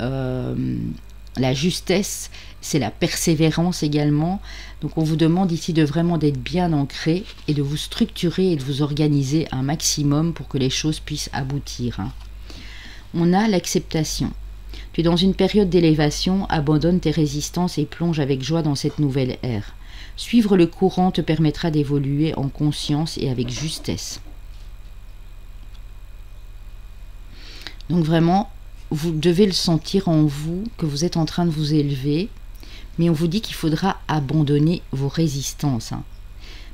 la justesse, c'est la persévérance également. Donc on vous demande ici de vraiment d'être bien ancré et de vous structurer et de vous organiser un maximum pour que les choses puissent aboutir. On a l'acceptation. Tu es dans une période d'élévation, abandonne tes résistances et plonge avec joie dans cette nouvelle ère. Suivre le courant te permettra d'évoluer en conscience et avec justesse. Donc vraiment, vous devez le sentir en vous, que vous êtes en train de vous élever, mais on vous dit qu'il faudra abandonner vos résistances.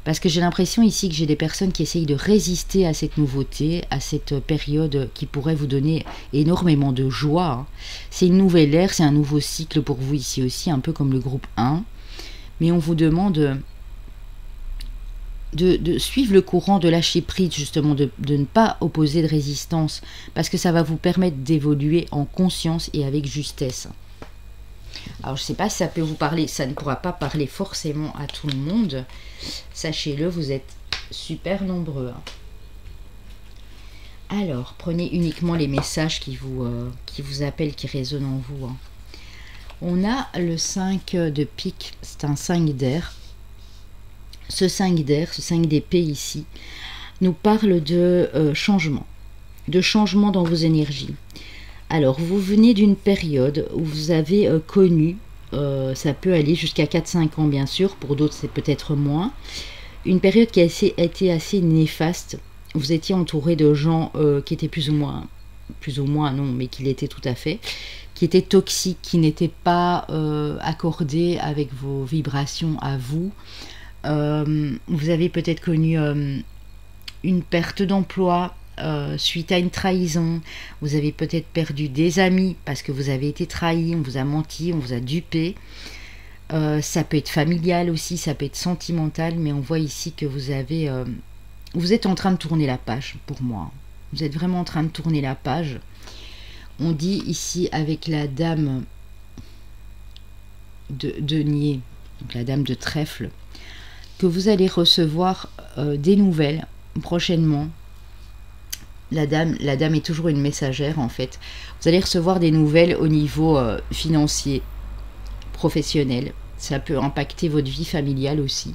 Parce que j'ai l'impression ici que j'ai des personnes qui essayent de résister à cette nouveauté, à cette période qui pourrait vous donner énormément de joie. C'est une nouvelle ère, c'est un nouveau cycle pour vous ici aussi, un peu comme le groupe 1. Mais on vous demande de suivre le courant, de lâcher prise justement, de ne pas opposer de résistance, parce que ça va vous permettre d'évoluer en conscience et avec justesse. Alors je ne sais pas si ça peut vous parler, ça ne pourra pas parler forcément à tout le monde. Sachez-le, vous êtes super nombreux. Alors, prenez uniquement les messages qui vous appellent, qui résonnent en vous. On a le 5 de pique, c'est un 5 d'air. Ce 5 d'air, ce 5 d'épée ici, nous parle de changement dans vos énergies. Alors, vous venez d'une période où vous avez connu, ça peut aller jusqu'à 4-5 ans bien sûr, pour d'autres c'est peut-être moins, une période qui a été assez néfaste. Vous étiez entouré de gens qui étaient plus ou moins non, mais qui l'étaient tout à fait, qui étaient toxiques, qui n'étaient pas accordés avec vos vibrations à vous. Vous avez peut-être connu une perte d'emploi, suite à une trahison. Vous avez peut-être perdu des amis parce que vous avez été trahi, on vous a menti, on vous a dupé. Ça peut être familial aussi, ça peut être sentimental, mais on voit ici que vous êtes en train de tourner la page pour moi. Vous êtes vraiment en train de tourner la page. On dit ici avec la dame de denier, donc la dame de trèfle, que vous allez recevoir des nouvelles prochainement. La dame est toujours une messagère en fait. Vous allez recevoir des nouvelles au niveau financier, professionnel. Ça peut impacter votre vie familiale aussi.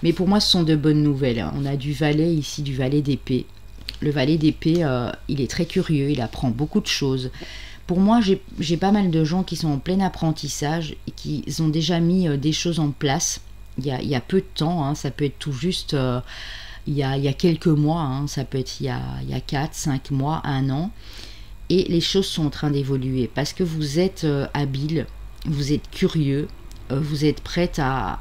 Mais pour moi, ce sont de bonnes nouvelles. On a du valet ici, du valet d'épée. Le valet d'épée, il est très curieux, il apprend beaucoup de choses. Pour moi, j'ai pas mal de gens qui sont en plein apprentissage et qui ont déjà mis des choses en place. Il y a peu de temps, ça peut être tout juste... il y a quelques mois, ça peut être il y a 4, 5 mois, 1 an, et les choses sont en train d'évoluer parce que vous êtes habile, vous êtes curieux, vous êtes prête à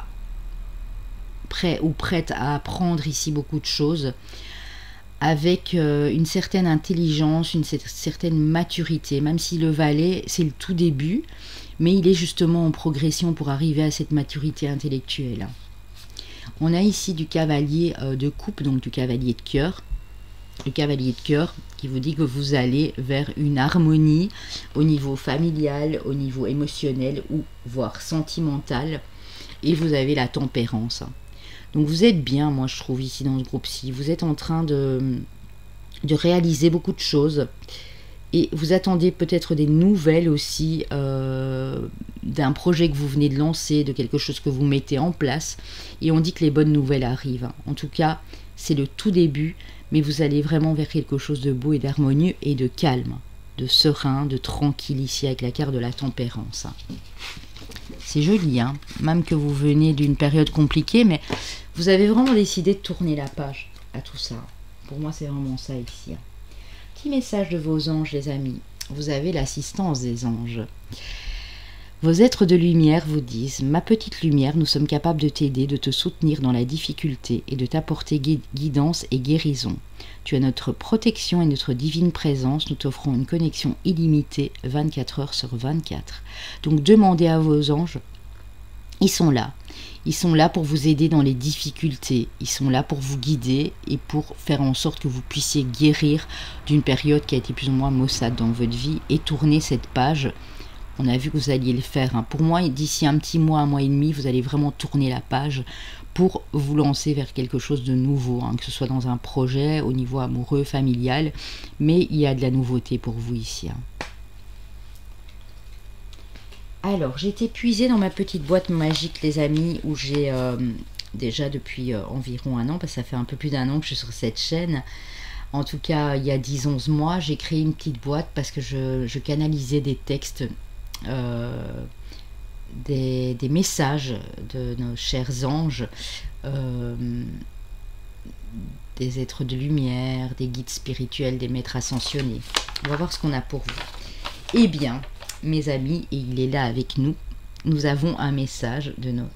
apprendre ici beaucoup de choses avec une certaine intelligence, une certaine maturité, même si le valet c'est le tout début, mais il est justement en progression pour arriver à cette maturité intellectuelle. On a ici du cavalier de coupe, donc du cavalier de cœur. Le cavalier de cœur qui vous dit que vous allez vers une harmonie au niveau familial, au niveau émotionnel ou voire sentimental. Et vous avez la tempérance. Donc vous êtes bien, moi je trouve ici dans ce groupe-ci. Vous êtes en train de réaliser beaucoup de choses. Et vous attendez peut-être des nouvelles aussi d'un projet que vous venez de lancer, de quelque chose que vous mettez en place. Et on dit que les bonnes nouvelles arrivent. En tout cas, c'est le tout début, mais vous allez vraiment vers quelque chose de beau et d'harmonieux et de calme, de serein, de tranquille ici avec la carte de la tempérance. C'est joli, même que vous venez d'une période compliquée, mais vous avez vraiment décidé de tourner la page à tout ça. Pour moi, c'est vraiment ça ici. Petit message de vos anges, les amis. Vous avez l'assistance des anges. Vos êtres de lumière vous disent: ma petite lumière, nous sommes capables de t'aider, de te soutenir dans la difficulté et de t'apporter guidance et guérison. Tu as notre protection et notre divine présence. Nous t'offrons une connexion illimitée 24 heures sur 24. Donc demandez à vos anges. Ils sont là. Ils sont là pour vous aider dans les difficultés. Ils sont là pour vous guider et pour faire en sorte que vous puissiez guérir d'une période qui a été plus ou moins maussade dans votre vie et tourner cette page. On a vu que vous alliez le faire. Pour moi, d'ici un petit mois, 1 mois et demi, vous allez vraiment tourner la page pour vous lancer vers quelque chose de nouveau, que ce soit dans un projet, au niveau amoureux, familial. Mais il y a de la nouveauté pour vous ici. Alors, j'ai été puisée dans ma petite boîte magique, les amis, où j'ai déjà depuis environ un an, parce que ça fait un peu plus d'un an que je suis sur cette chaîne. En tout cas, il y a 10-11 mois, j'ai créé une petite boîte parce que je canalisais des textes, des messages de nos chers anges, des êtres de lumière, des guides spirituels, des maîtres ascensionnés. On va voir ce qu'on a pour vous. Eh bien, mes amis, et il est là avec nous, nous avons un message de nos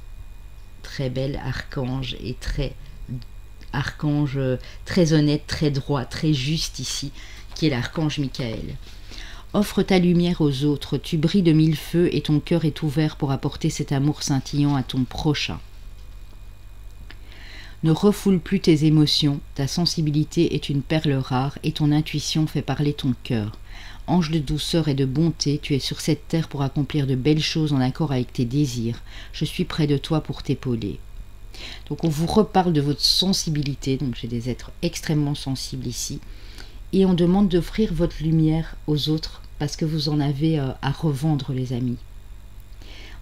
très bel archange et archange très honnête, très droit, très juste ici, qui est l'archange Michael. Offre ta lumière aux autres, tu brilles de mille feux et ton cœur est ouvert pour apporter cet amour scintillant à ton prochain. Ne refoule plus tes émotions, ta sensibilité est une perle rare et ton intuition fait parler ton cœur. Ange de douceur et de bonté, tu es sur cette terre pour accomplir de belles choses en accord avec tes désirs. Je suis près de toi pour t'épauler. Donc on vous reparle de votre sensibilité, donc j'ai des êtres extrêmement sensibles ici, et on demande d'offrir votre lumière aux autres parce que vous en avez à revendre, les amis.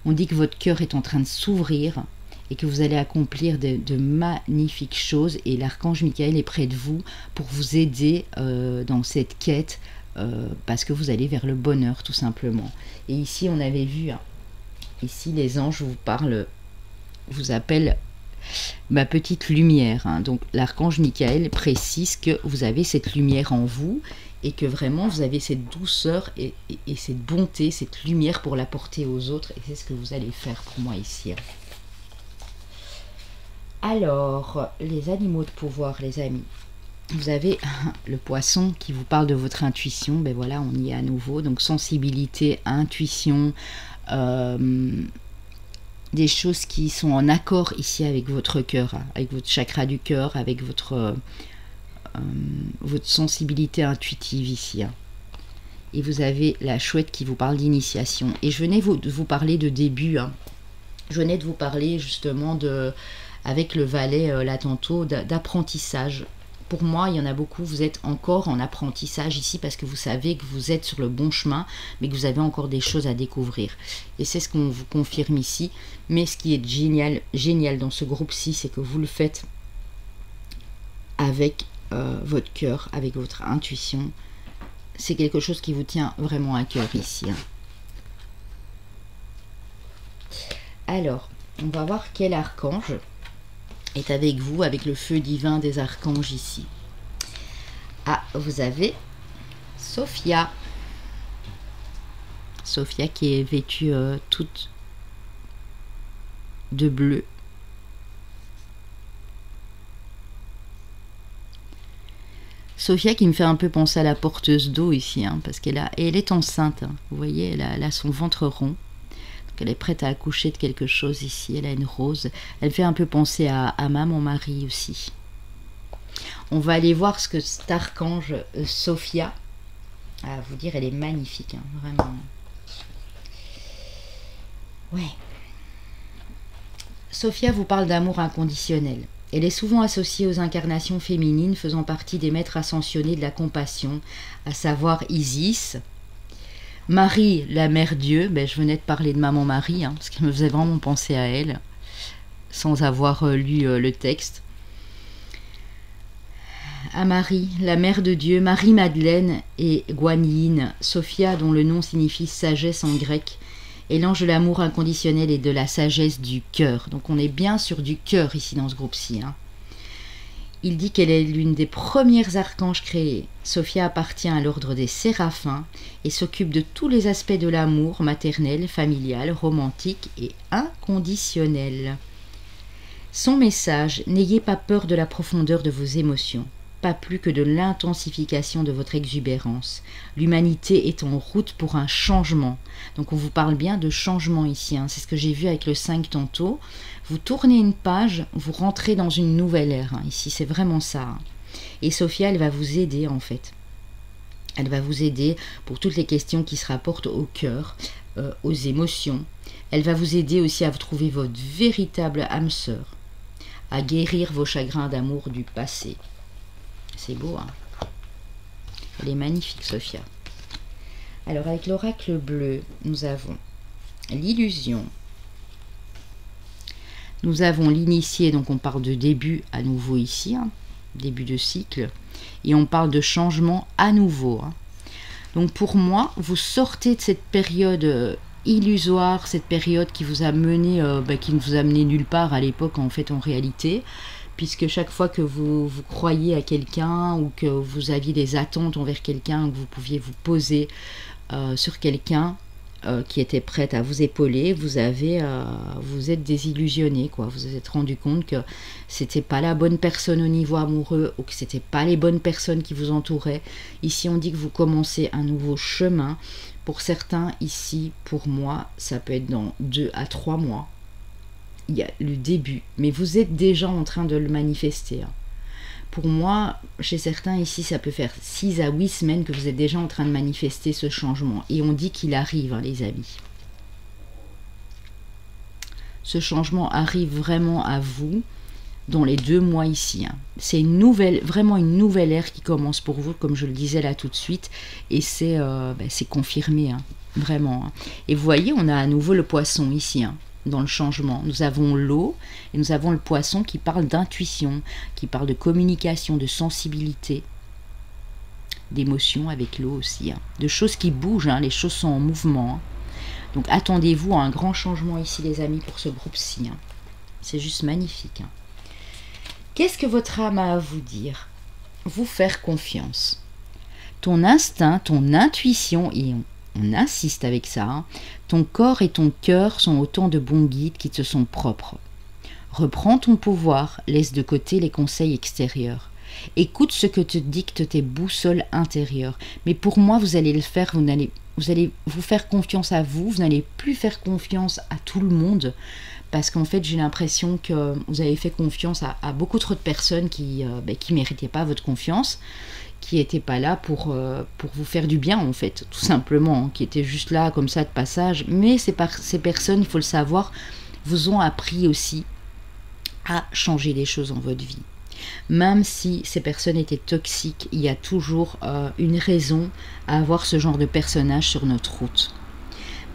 On dit que votre cœur est en train de s'ouvrir et que vous allez accomplir de magnifiques choses et l'archange Michael est près de vous pour vous aider dans cette quête parce que vous allez vers le bonheur tout simplement. Et ici on avait vu, ici les anges vous parlent, vous appellent ma petite lumière. Donc l'archange Michael précise que vous avez cette lumière en vous et que vraiment vous avez cette douceur et cette bonté, cette lumière pour l'apporter aux autres. Et c'est ce que vous allez faire pour moi ici. Alors, les animaux de pouvoir, les amis. Vous avez le poisson qui vous parle de votre intuition. Ben voilà, on y est à nouveau. Donc sensibilité, intuition, des choses qui sont en accord ici avec votre cœur, avec votre chakra du cœur, avec votre sensibilité intuitive ici. Et vous avez la chouette qui vous parle d'initiation. Et je venais de vous parler de début. Je venais de vous parler justement avec le valet là tantôt, d'apprentissage. Pour moi, il y en a beaucoup, vous êtes encore en apprentissage ici parce que vous savez que vous êtes sur le bon chemin, mais que vous avez encore des choses à découvrir. Et c'est ce qu'on vous confirme ici. Mais ce qui est génial dans ce groupe-ci, c'est que vous le faites avec votre cœur, avec votre intuition. C'est quelque chose qui vous tient vraiment à cœur ici. Alors, on va voir quel archange est avec vous, avec le feu divin des archanges ici. Ah, vous avez Sophia. Sophia qui est vêtue toute de bleu. Sophia qui me fait un peu penser à la porteuse d'eau ici, parce qu'elle est enceinte. Vous voyez, elle a son ventre rond. Elle est prête à accoucher de quelque chose ici. Elle a une rose. Elle fait un peu penser à mon mari aussi. On va aller voir ce que cet archange Sophia a à vous dire. Elle est magnifique, vraiment. Ouais. Sophia vous parle d'amour inconditionnel. Elle est souvent associée aux incarnations féminines faisant partie des maîtres ascensionnés de la compassion, à savoir Isis, Marie, la mère Dieu. Je venais de parler de maman Marie, parce qu'elle me faisait vraiment penser à elle, sans avoir lu le texte. À Marie, la mère de Dieu, Marie-Madeleine et Guan Yin, Sophia, dont le nom signifie sagesse en grec, et l'ange de l'amour inconditionnel et de la sagesse du cœur. Donc on est bien sur du cœur ici dans ce groupe-ci. Il dit qu'elle est l'une des premières archanges créés. Sophia appartient à l'ordre des séraphins et s'occupe de tous les aspects de l'amour maternel, familial, romantique et inconditionnel. Son message: n'ayez pas peur de la profondeur de vos émotions, pas plus que de l'intensification de votre exubérance. L'humanité est en route pour un changement. Donc on vous parle bien de changement ici, c'est ce que j'ai vu avec le 5 tantôt. Vous tournez une page, vous rentrez dans une nouvelle ère. Ici, c'est vraiment ça. Et Sophia, elle va vous aider en fait. Elle va vous aider pour toutes les questions qui se rapportent au cœur, aux émotions. Elle va vous aider aussi à vous trouver votre véritable âme sœur, à guérir vos chagrins d'amour du passé. C'est beau, Elle est magnifique, Sophia. Alors, avec l'oracle bleu, nous avons l'illusion. Nous avons l'initié, donc on parle de début à nouveau ici, hein, début de cycle, et on parle de changement à nouveau. Hein. Donc pour moi, vous sortez de cette période illusoire, cette période qui vous a mené, qui ne vous a mené nulle part à l'époque en fait en réalité, puisque chaque fois que vous croyez à quelqu'un ou que vous aviez des attentes envers quelqu'un, que vous pouviez vous poser sur quelqu'un, qui était prête à vous épauler, vous êtes désillusionné, quoi. Vous vous êtes rendu compte que c'était pas la bonne personne au niveau amoureux ou que c'était pas les bonnes personnes qui vous entouraient. Ici, on dit que vous commencez un nouveau chemin. Pour certains, ici, pour moi, ça peut être dans 2 à 3 mois. Il y a le début, mais vous êtes déjà en train de le manifester. Hein. Pour moi, chez certains ici, ça peut faire 6 à 8 semaines que vous êtes déjà en train de manifester ce changement. Et on dit qu'il arrive, hein, les amis. Ce changement arrive vraiment à vous dans les 2 mois ici. Hein. C'est vraiment une nouvelle ère qui commence pour vous, comme je le disais là tout de suite. Et c'est confirmé, hein, vraiment. Hein. Et vous voyez, on a à nouveau le poisson ici, hein. Dans le changement. Nous avons l'eau et nous avons le poisson qui parle d'intuition, qui parle de communication, de sensibilité, d'émotion avec l'eau aussi, hein. De choses qui bougent, hein, les choses sont en mouvement. Hein. Donc attendez-vous à un grand changement ici les amis pour ce groupe-ci. Hein. C'est juste magnifique. Hein. Qu'est-ce que votre âme a à vous dire? Vous faire confiance. Ton instinct, ton intuition, et on insiste avec ça, hein. Ton corps et ton cœur sont autant de bons guides qui te sont propres. Reprends ton pouvoir, laisse de côté les conseils extérieurs. Écoute ce que te dictent tes boussoles intérieures. Mais pour moi, vous allez le faire, vous allez vous faire confiance à vous, vous n'allez plus faire confiance à tout le monde, parce qu'en fait, j'ai l'impression que vous avez fait confiance à beaucoup trop de personnes qui méritaient pas votre confiance, qui n'étaient pas là pour vous faire du bien, en fait, tout simplement, hein, qui étaient juste là, comme ça, de passage. Mais ces personnes, il faut le savoir, vous ont appris aussi à changer les choses dans votre vie. Même si ces personnes étaient toxiques, il y a toujours une raison à avoir ce genre de personnage sur notre route.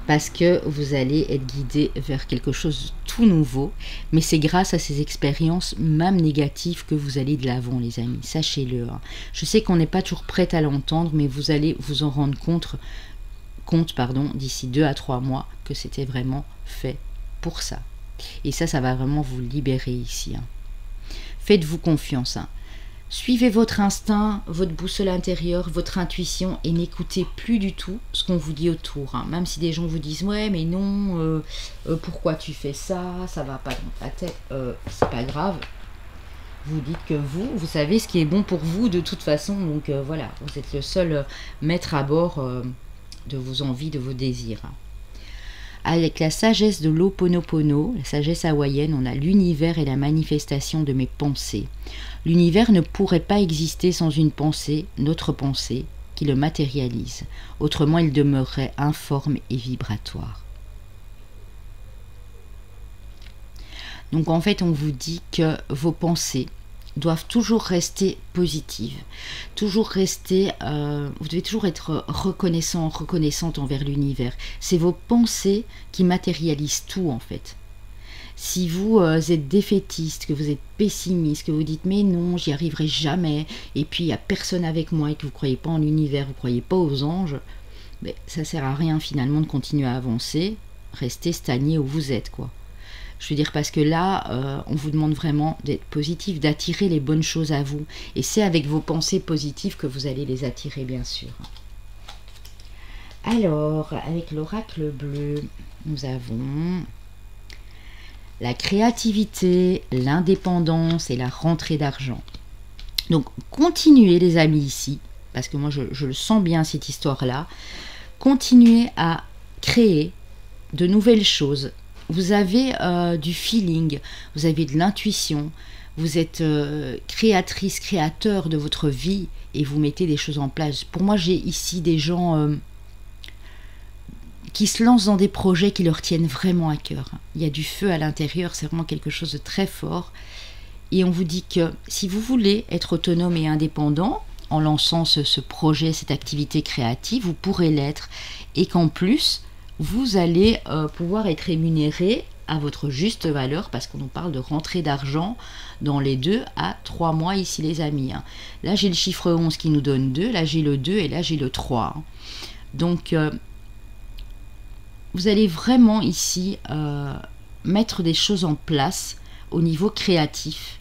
Parce que vous allez être guidé vers quelque chose de tout nouveau, mais c'est grâce à ces expériences, même négatives, que vous allez de l'avant, les amis, sachez-le. Hein. Je sais qu'on n'est pas toujours prêt à l'entendre, mais vous allez vous en rendre compte d'ici 2 à 3 mois, que c'était vraiment fait pour ça. Et ça va vraiment vous libérer ici. Hein. Faites-vous confiance. Hein. Suivez votre instinct, votre boussole intérieure, votre intuition et n'écoutez plus du tout ce qu'on vous dit autour. Hein. Même si des gens vous disent « Ouais, mais non, pourquoi tu fais ça? Ça va pas dans ta tête. » C'est pas grave. Vous dites que vous savez ce qui est bon pour vous de toute façon. Donc voilà, vous êtes le seul maître à bord de vos envies, de vos désirs. Avec la sagesse de l'Ho'oponopono, la sagesse hawaïenne, on a l'univers et la manifestation de mes pensées. L'univers ne pourrait pas exister sans une pensée, notre pensée, qui le matérialise. Autrement, il demeurerait informe et vibratoire. Donc en fait, on vous dit que vos pensées doivent toujours rester positives, toujours rester, vous devez toujours être reconnaissante envers l'univers. C'est vos pensées qui matérialisent tout en fait. Si vous êtes défaitiste, que vous êtes pessimiste, que vous dites mais non, j'y arriverai jamais, et puis il n'y a personne avec moi et que vous ne croyez pas en l'univers, vous ne croyez pas aux anges, mais ça ne sert à rien finalement de continuer à avancer, restez stagné où vous êtes quoi. Je veux dire parce que là, on vous demande vraiment d'être positif, d'attirer les bonnes choses à vous. Et c'est avec vos pensées positives que vous allez les attirer, bien sûr. Alors, avec l'oracle bleu, nous avons la créativité, l'indépendance et la rentrée d'argent. Donc, continuez les amis ici, parce que moi je le sens bien cette histoire-là. Continuez à créer de nouvelles choses. Vous avez du feeling, vous avez de l'intuition, vous êtes créatrice, créateur de votre vie et vous mettez des choses en place. Pour moi, j'ai ici des gens qui se lancent dans des projets qui leur tiennent vraiment à cœur. Il y a du feu à l'intérieur, c'est vraiment quelque chose de très fort. Et on vous dit que si vous voulez être autonome et indépendant, en lançant ce projet, cette activité créative, vous pourrez l'être. Et qu'en plus, vous allez pouvoir être rémunéré à votre juste valeur, parce qu'on nous parle de rentrée d'argent dans les 2 à 3 mois ici les amis. Hein. Là j'ai le chiffre 11 qui nous donne 2, là j'ai le 2 et là j'ai le 3. Hein. Donc vous allez vraiment ici mettre des choses en place au niveau créatif,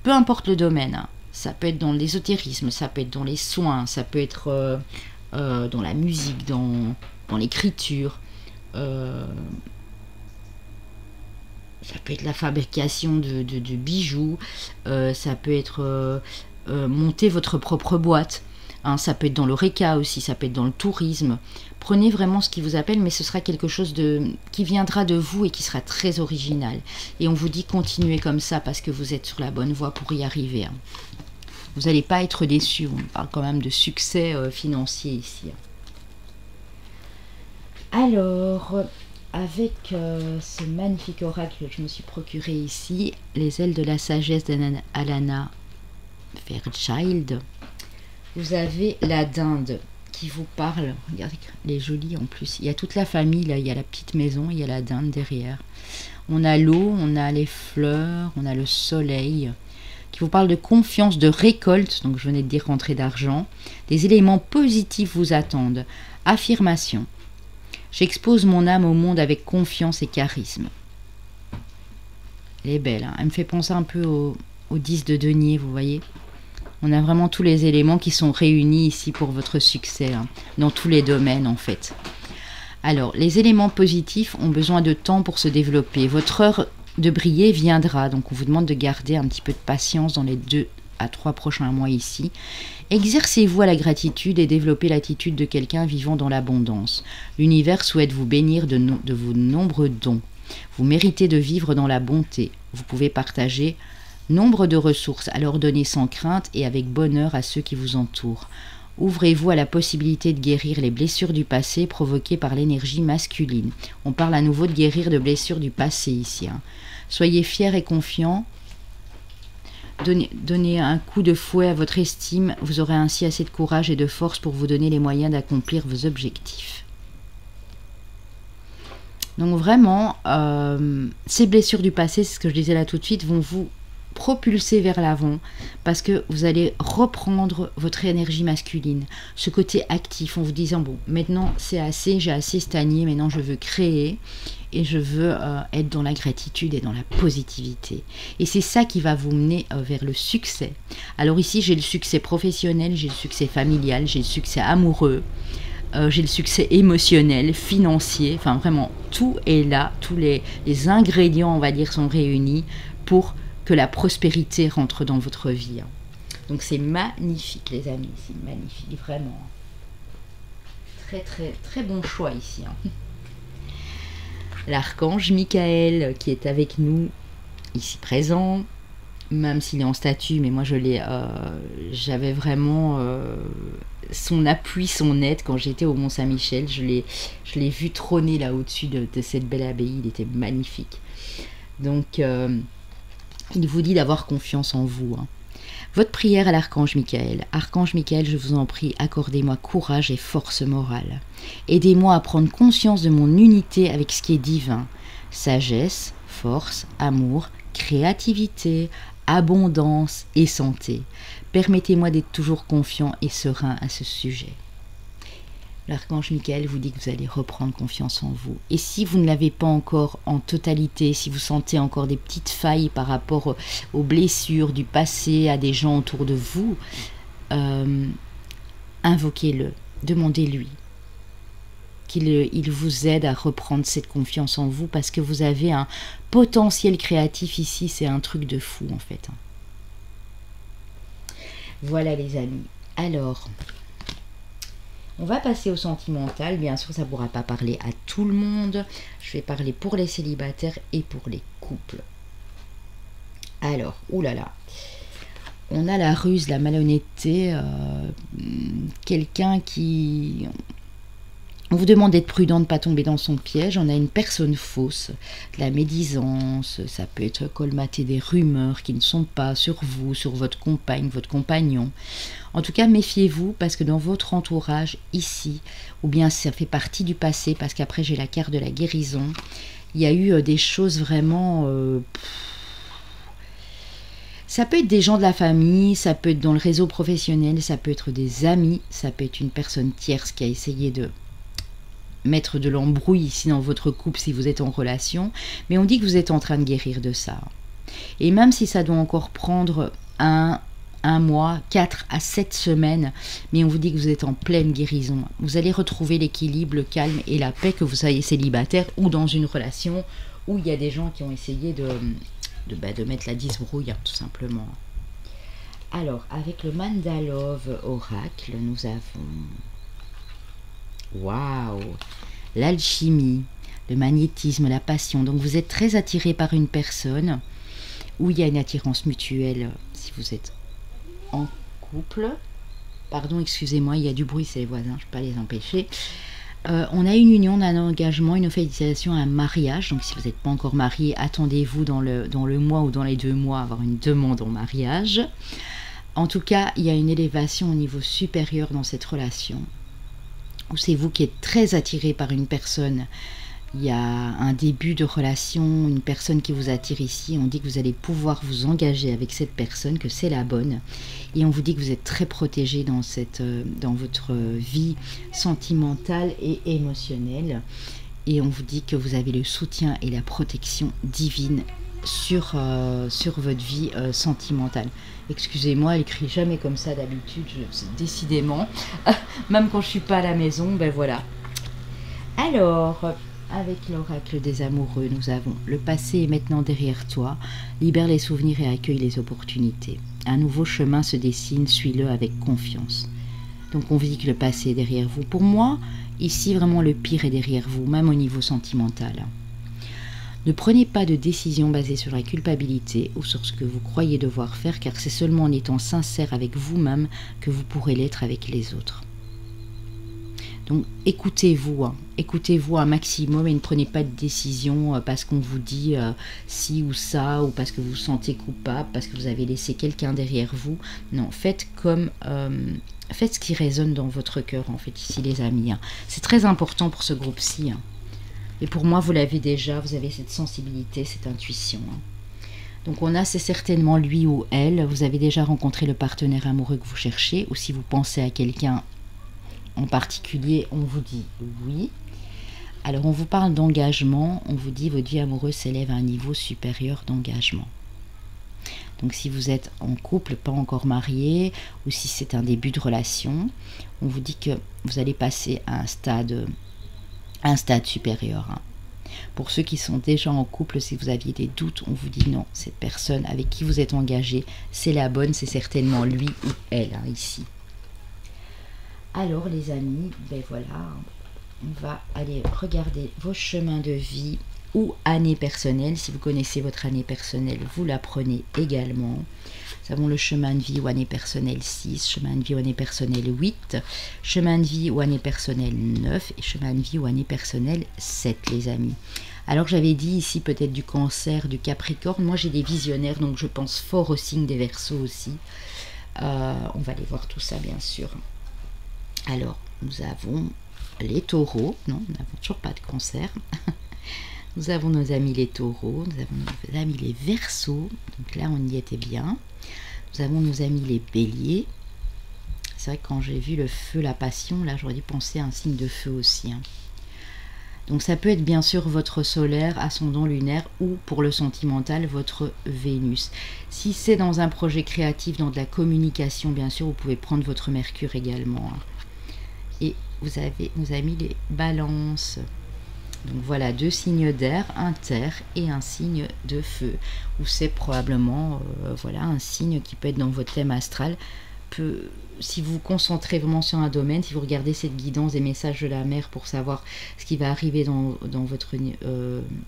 peu importe le domaine. Hein. Ça peut être dans l'ésotérisme, ça peut être dans les soins, ça peut être dans la musique, dans l'écriture. Ça peut être la fabrication de bijoux, ça peut être monter votre propre boîte, hein, ça peut être dans l'horeca aussi, ça peut être dans le tourisme. Prenez vraiment ce qui vous appelle, mais ce sera quelque chose qui viendra de vous et qui sera très original. Et on vous dit continuez comme ça parce que vous êtes sur la bonne voie pour y arriver. Hein. Vous n'allez pas être déçus, on parle quand même de succès financier ici. Alors, avec ce magnifique oracle que je me suis procuré ici, les ailes de la sagesse d'Alana Fairchild, vous avez la dinde qui vous parle. Regardez, elle est jolie en plus. Il y a toute la famille, là, il y a la petite maison, il y a la dinde derrière. On a l'eau, on a les fleurs, on a le soleil, qui vous parle de confiance, de récolte, donc je venais de dire rentrée d'argent. Des éléments positifs vous attendent. Affirmation. J'expose mon âme au monde avec confiance et charisme. Elle est belle, hein. Elle me fait penser un peu au 10 de denier, vous voyez. On a vraiment tous les éléments qui sont réunis ici pour votre succès, hein, dans tous les domaines en fait. Alors, les éléments positifs ont besoin de temps pour se développer. Votre heure de briller viendra, donc on vous demande de garder un petit peu de patience dans les 2 à 3 prochains mois ici. Exercez-vous à la gratitude et développez l'attitude de quelqu'un vivant dans l'abondance. L'univers souhaite vous bénir de vos nombreux dons. Vous méritez de vivre dans la bonté. Vous pouvez partager nombre de ressources à leur donner sans crainte et avec bonheur à ceux qui vous entourent. Ouvrez-vous à la possibilité de guérir les blessures du passé provoquées par l'énergie masculine. On parle à nouveau de guérir de blessures du passé ici. Hein. Soyez fiers et confiants. Donnez un coup de fouet à votre estime, vous aurez ainsi assez de courage et de force pour vous donner les moyens d'accomplir vos objectifs. Donc vraiment, ces blessures du passé, c'est ce que je disais là tout de suite, vont vous propulser vers l'avant parce que vous allez reprendre votre énergie masculine, ce côté actif en vous disant bon, maintenant c'est assez, j'ai assez stagné, maintenant je veux créer et je veux être dans la gratitude et dans la positivité. Et c'est ça qui va vous mener vers le succès. Alors ici, j'ai le succès professionnel, j'ai le succès familial, j'ai le succès amoureux, j'ai le succès émotionnel, financier, enfin vraiment, tout est là, tous les ingrédients, on va dire, sont réunis pour que la prospérité rentre dans votre vie. Donc c'est magnifique, les amis, c'est magnifique, vraiment. Très, très, très bon choix ici. L'archange Michael qui est avec nous, ici présent, même s'il est en statue, mais moi j'avais vraiment son appui, son aide quand j'étais au Mont-Saint-Michel. Je l'ai vu trôner là au-dessus de cette belle abbaye, il était magnifique. Donc il vous dit d'avoir confiance en vous. Hein. Votre prière à l'archange Michael. Archange Michael, je vous en prie, accordez-moi courage et force morale. Aidez-moi à prendre conscience de mon unité avec ce qui est divin. Sagesse, force, amour, créativité, abondance et santé. Permettez-moi d'être toujours confiant et serein à ce sujet. L'archange Michael vous dit que vous allez reprendre confiance en vous. Et si vous ne l'avez pas encore en totalité, si vous sentez encore des petites failles par rapport aux blessures du passé, à des gens autour de vous, invoquez-le, demandez-lui qu'il vous aide à reprendre cette confiance en vous parce que vous avez un potentiel créatif ici, c'est un truc de fou en fait. Voilà les amis. Alors, on va passer au sentimental. Bien sûr, ça ne pourra pas parler à tout le monde. Je vais parler pour les célibataires et pour les couples. Alors, oulala. On a la ruse, la malhonnêteté. Quelqu'un qui On vous demande d'être prudent, de ne pas tomber dans son piège. On a une personne fausse, de la médisance, ça peut être colmater des rumeurs qui ne sont pas sur vous, sur votre compagne, votre compagnon. En tout cas, méfiez-vous parce que dans votre entourage, ici, ou bien ça fait partie du passé, parce qu'après j'ai la carte de la guérison, il y a eu des choses vraiment... ça peut être des gens de la famille, ça peut être dans le réseau professionnel, ça peut être des amis, ça peut être une personne tierce qui a essayé de mettre de l'embrouille ici dans votre couple si vous êtes en relation, mais on dit que vous êtes en train de guérir de ça. Et même si ça doit encore prendre un mois, 4 à 7 semaines, mais on vous dit que vous êtes en pleine guérison. Vous allez retrouver l'équilibre, le calme et la paix, que vous soyez célibataire ou dans une relation où il y a des gens qui ont essayé de mettre la disbrouille, tout simplement. Alors, avec le Mandalove Oracle, nous avons... Waouh! L'alchimie, le magnétisme, la passion. Donc vous êtes très attiré par une personne où il y a une attirance mutuelle si vous êtes en couple. Pardon, excusez-moi, il y a du bruit, c'est les voisins, je ne peux pas les empêcher. On a une union, un engagement, une officialisation, un mariage. Donc si vous n'êtes pas encore marié, attendez-vous dans le mois ou dans les 2 mois à avoir une demande en mariage. En tout cas, il y a une élévation au niveau supérieur dans cette relation. Ou c'est vous qui êtes très attiré par une personne, il y a un début de relation, une personne qui vous attire ici, on dit que vous allez pouvoir vous engager avec cette personne, que c'est la bonne, et on vous dit que vous êtes très protégé dans votre vie sentimentale et émotionnelle, et on vous dit que vous avez le soutien et la protection divine sur votre vie sentimentale. Excusez-moi, elle écrit jamais comme ça d'habitude, décidément. Même quand je suis pas à la maison, ben voilà. Alors, avec l'oracle des amoureux, nous avons le passé est maintenant derrière toi. Libère les souvenirs et accueille les opportunités. Un nouveau chemin se dessine, suis-le avec confiance. Donc on dit que le passé est derrière vous. Pour moi, ici vraiment le pire est derrière vous, même au niveau sentimental. Ne prenez pas de décision basée sur la culpabilité ou sur ce que vous croyez devoir faire, car c'est seulement en étant sincère avec vous-même que vous pourrez l'être avec les autres. Donc écoutez-vous, écoutez-vous un maximum et ne prenez pas de décision parce qu'on vous dit ci ou ça, ou parce que vous vous sentez coupable, parce que vous avez laissé quelqu'un derrière vous. Non, faites ce qui résonne dans votre cœur, en fait, ici les amis. C'est très important pour ce groupe-ci. Et pour moi, vous l'avez déjà, vous avez cette sensibilité, cette intuition. Donc on a, c'est certainement lui ou elle. Vous avez déjà rencontré le partenaire amoureux que vous cherchez, ou si vous pensez à quelqu'un en particulier, on vous dit oui. Alors on vous parle d'engagement, on vous dit votre vie amoureuse s'élève à un niveau supérieur d'engagement. Donc si vous êtes en couple, pas encore marié, ou si c'est un début de relation, on vous dit que vous allez passer à un stade supérieur. Pour ceux qui sont déjà en couple, si vous aviez des doutes, on vous dit non, cette personne avec qui vous êtes engagé, c'est la bonne, c'est certainement lui ou elle, ici. Alors les amis, ben voilà, on va aller regarder vos chemins de vie ou année personnelle. Si vous connaissez votre année personnelle, vous la prenez également. Nous avons le chemin de vie ou année personnelle 6, chemin de vie ou année personnelle 8, chemin de vie ou année personnelle 9 et chemin de vie ou année personnelle 7, les amis. Alors j'avais dit ici peut-être du Cancer, du Capricorne. Moi j'ai des visionnaires, donc je pense fort au signe des Verseaux aussi. On va aller voir tout ça bien sûr. Alors nous avons les Taureaux, non, nous n'avons toujours pas de Cancer. Nous avons nos amis les Taureaux, nous avons nos amis les Verseaux, donc là on y était bien. Nous avons nos amis les Béliers. C'est vrai que quand j'ai vu le feu, la passion, là j'aurais dû penser à un signe de feu aussi. Donc ça peut être bien sûr votre solaire, ascendant lunaire, ou pour le sentimental, votre Vénus. Si c'est dans un projet créatif, dans de la communication, bien sûr, vous pouvez prendre votre Mercure également. Et vous avez nos amis les Balances. Donc voilà, 2 signes d'air, un terre et un signe de feu. Ou c'est probablement voilà, un signe qui peut être dans votre thème astral. si vous vous concentrez vraiment sur un domaine, si vous regardez cette guidance des messages de la mer pour savoir ce qui va arriver dans votre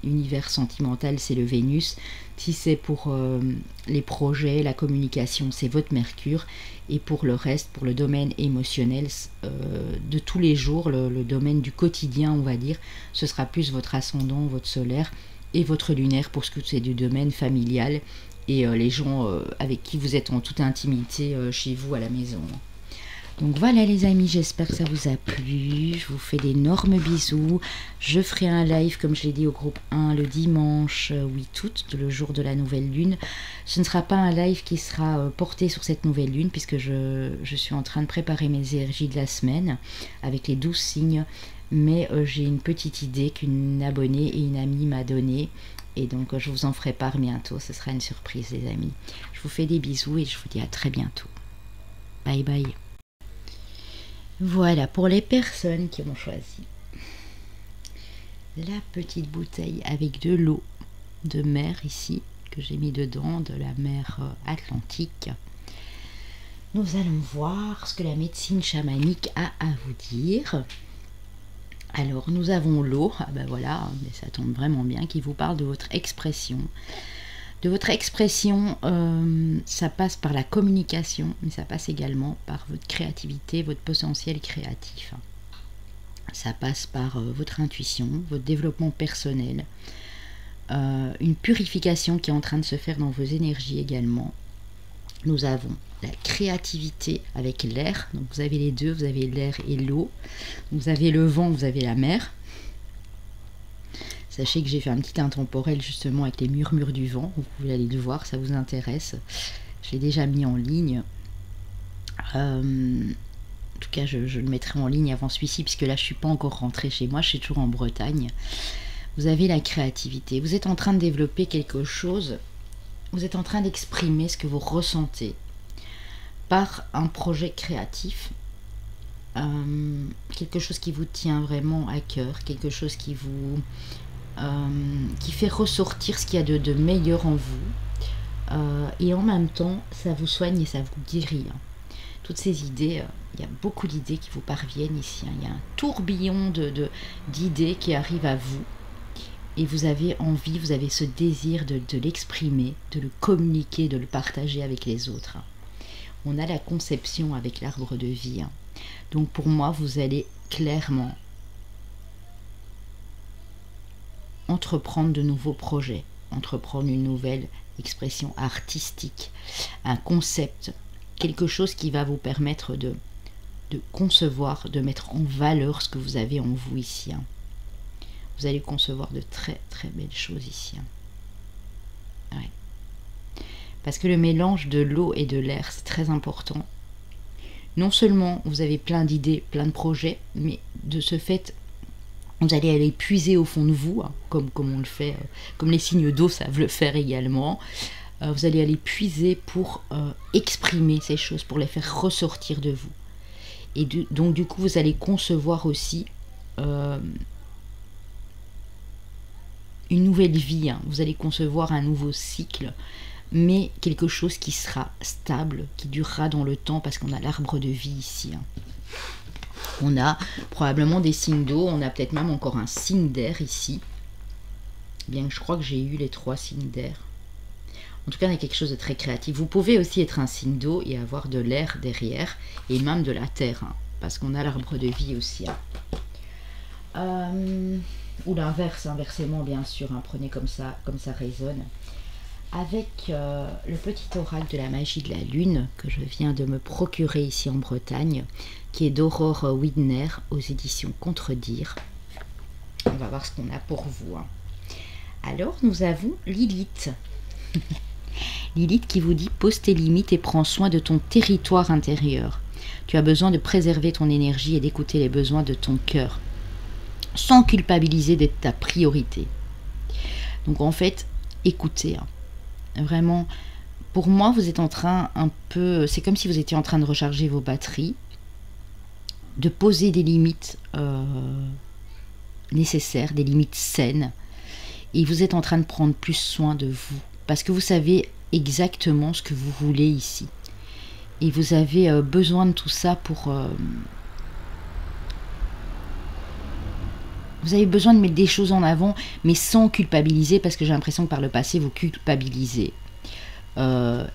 univers sentimental, c'est le Vénus. Si c'est pour les projets, la communication, c'est votre Mercure. Et pour le reste, pour le domaine émotionnel de tous les jours, le domaine du quotidien, on va dire, ce sera plus votre ascendant, votre solaire et votre lunaire pour ce que c'est du domaine familial et les gens avec qui vous êtes en toute intimité chez vous à la maison. Donc voilà les amis, j'espère que ça vous a plu. Je vous fais d'énormes bisous. Je ferai un live, comme je l'ai dit, au groupe 1 le dimanche 8 août, le jour de la nouvelle lune. Ce ne sera pas un live qui sera porté sur cette nouvelle lune, puisque je suis en train de préparer mes énergies de la semaine avec les 12 signes. Mais j'ai une petite idée qu'une abonnée et une amie m'a donnée. Et donc je vous en ferai part bientôt. Ce sera une surprise les amis. Je vous fais des bisous et je vous dis à très bientôt. Bye bye. Voilà, pour les personnes qui ont choisi la petite bouteille avec de l'eau de mer ici, que j'ai mis dedans, de la mer Atlantique, nous allons voir ce que la médecine chamanique a à vous dire. Alors, nous avons l'eau, ah ben voilà, mais ça tombe vraiment bien, qui vous parle de votre expression. De votre expression, ça passe par la communication, mais ça passe également par votre créativité, votre potentiel créatif. Ça passe par votre intuition, votre développement personnel, une purification qui est en train de se faire dans vos énergies également. Nous avons la créativité avec l'air, donc vous avez les deux, vous avez l'air et l'eau. Vous avez le vent, vous avez la mer. Sachez que j'ai fait un petit intemporel justement avec les murmures du vent. Vous pouvez aller le voir, ça vous intéresse. Je l'ai déjà mis en ligne. En tout cas, je le mettrai en ligne avant celui-ci, puisque là, je ne suis pas encore rentrée chez moi. Je suis toujours en Bretagne. Vous avez la créativité. Vous êtes en train de développer quelque chose. Vous êtes en train d'exprimer ce que vous ressentez par un projet créatif. Quelque chose qui vous tient vraiment à cœur. Quelque chose qui vous... qui fait ressortir ce qu'il y a de meilleur en vous, et en même temps ça vous soigne et ça vous guérit. Toutes ces idées, il y a beaucoup d'idées qui vous parviennent ici, il y a un tourbillon d'idées qui arrivent à vous et vous avez envie, vous avez ce désir de l'exprimer, de le communiquer, de le partager avec les autres. On a la conception avec l'arbre de vie, donc pour moi vous allez clairement entreprendre de nouveaux projets, entreprendre une nouvelle expression artistique, un concept, quelque chose qui va vous permettre de concevoir, de mettre en valeur ce que vous avez en vous ici. Vous allez concevoir de très très belles choses ici. Ouais. Parce que le mélange de l'eau et de l'air, c'est très important. Non seulement vous avez plein d'idées, plein de projets, mais de ce fait, vous allez aller puiser au fond de vous, comme on le fait, comme les signes d'eau savent le faire également. Vous allez aller puiser pour exprimer ces choses, pour les faire ressortir de vous. Et donc du coup, vous allez concevoir aussi une nouvelle vie. Vous allez concevoir un nouveau cycle, mais quelque chose qui sera stable, qui durera dans le temps, parce qu'on a l'arbre de vie ici. On a probablement des signes d'eau, on a peut-être même encore un signe d'air ici. Bien que je crois que j'ai eu les 3 signes d'air. En tout cas, il y a quelque chose de très créatif. Vous pouvez aussi être un signe d'eau et avoir de l'air derrière, et même de la terre, parce qu'on a l'arbre de vie aussi. Ou l'inverse, inversement bien sûr, prenez comme ça résonne. Avec le petit oracle de la magie de la lune que je viens de me procurer ici en Bretagne, qui est d'Aurore Widner aux éditions Contredire. On va voir ce qu'on a pour vous. Alors nous avons Lilith. Lilith qui vous dit: pose tes limites et prends soin de ton territoire intérieur. Tu as besoin de préserver ton énergie et d'écouter les besoins de ton cœur, sans culpabiliser d'être ta priorité. Donc en fait, écoutez. Vraiment, pour moi, vous êtes en train c'est comme si vous étiez en train de recharger vos batteries, de poser des limites nécessaires, des limites saines, et vous êtes en train de prendre plus soin de vous, parce que vous savez exactement ce que vous voulez ici. Et vous avez besoin de tout ça pour... vous avez besoin de mettre des choses en avant, mais sans culpabiliser, parce que j'ai l'impression que par le passé, vous culpabilisez.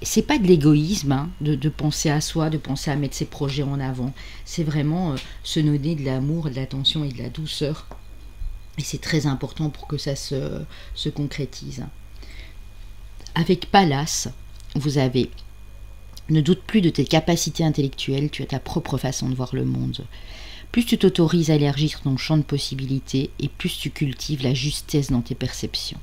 C'est pas de l'égoïsme hein, de penser à soi, de penser à mettre ses projets en avant. C'est vraiment se donner de l'amour, de l'attention et de la douceur. Et c'est très important pour que ça se concrétise. Avec Pallas, vous avez... Ne doute plus de tes capacités intellectuelles, tu as ta propre façon de voir le monde. Plus tu t'autorises à élargir ton champ de possibilités et plus tu cultives la justesse dans tes perceptions.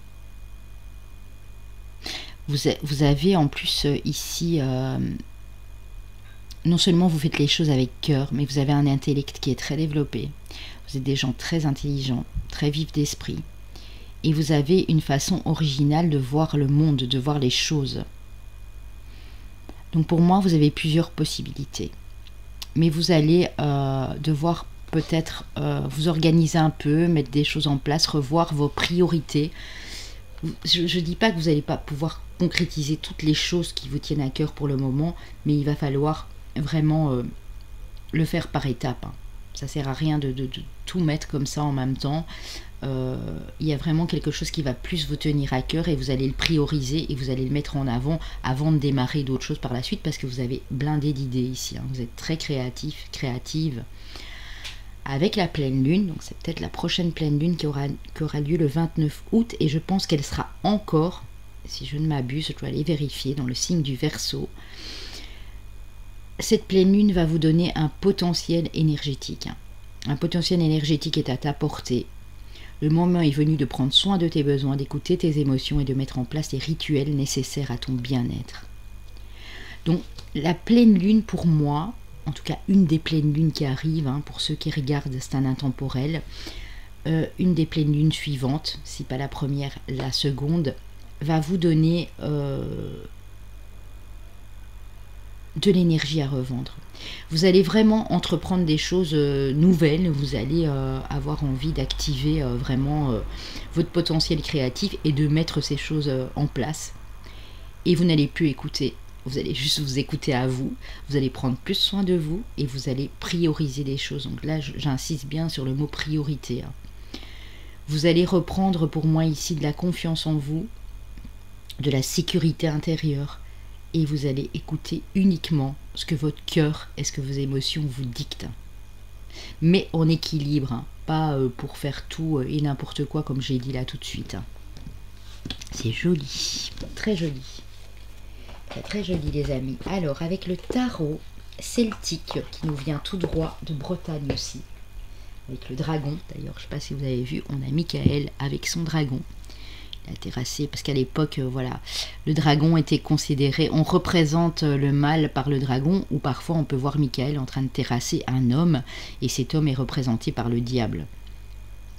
Vous avez en plus ici, non seulement vous faites les choses avec cœur, mais vous avez un intellect qui est très développé. Vous êtes des gens très intelligents, très vifs d'esprit. Et vous avez une façon originale de voir le monde, de voir les choses. Donc pour moi, vous avez plusieurs possibilités. Mais vous allez devoir peut-être vous organiser un peu, mettre des choses en place, revoir vos priorités. Je ne dis pas que vous n'allez pas pouvoir concrétiser toutes les choses qui vous tiennent à cœur pour le moment, mais il va falloir vraiment le faire par étapes. Hein. Ça ne sert à rien de tout mettre comme ça en même temps. Il y a vraiment quelque chose qui va plus vous tenir à cœur et vous allez le prioriser et vous allez le mettre en avant de démarrer d'autres choses par la suite parce que vous avez blindé d'idées ici. Hein. Vous êtes très créatif, créative. Avec la pleine lune, donc c'est peut-être la prochaine pleine lune qui aura lieu le 29 août et je pense qu'elle sera encore, si je ne m'abuse, je dois aller vérifier, dans le signe du Verseau. Cette pleine lune va vous donner un potentiel énergétique. Un potentiel énergétique est à ta portée. Le moment est venu de prendre soin de tes besoins, d'écouter tes émotions et de mettre en place les rituels nécessaires à ton bien-être. Donc la pleine lune pour moi, en tout cas une des pleines lunes qui arrivent, hein, pour ceux qui regardent, c'est un intemporel, une des pleines lunes suivantes, si pas la première, la seconde, va vous donner de l'énergie à revendre. Vous allez vraiment entreprendre des choses nouvelles, vous allez avoir envie d'activer vraiment votre potentiel créatif et de mettre ces choses en place. Et vous n'allez plus écouter. Vous allez juste vous écouter à vous, vous allez prendre plus soin de vous et vous allez prioriser des choses. Donc là, j'insiste bien sur le mot priorité. Hein. Vous allez reprendre pour moi ici de la confiance en vous, de la sécurité intérieure et vous allez écouter uniquement ce que votre cœur et ce que vos émotions vous dictent. Mais en équilibre, hein, pas pour faire tout et n'importe quoi comme j'ai dit là tout de suite. Hein. C'est joli, très joli. Très joli les amis. Alors avec le tarot celtique qui nous vient tout droit de Bretagne aussi. Avec le dragon d'ailleurs, je ne sais pas si vous avez vu, on a Michael avec son dragon. Il a terrassé parce qu'à l'époque, voilà, le dragon était considéré, on représente le mal par le dragon ou parfois on peut voir Michael en train de terrasser un homme et cet homme est représenté par le diable.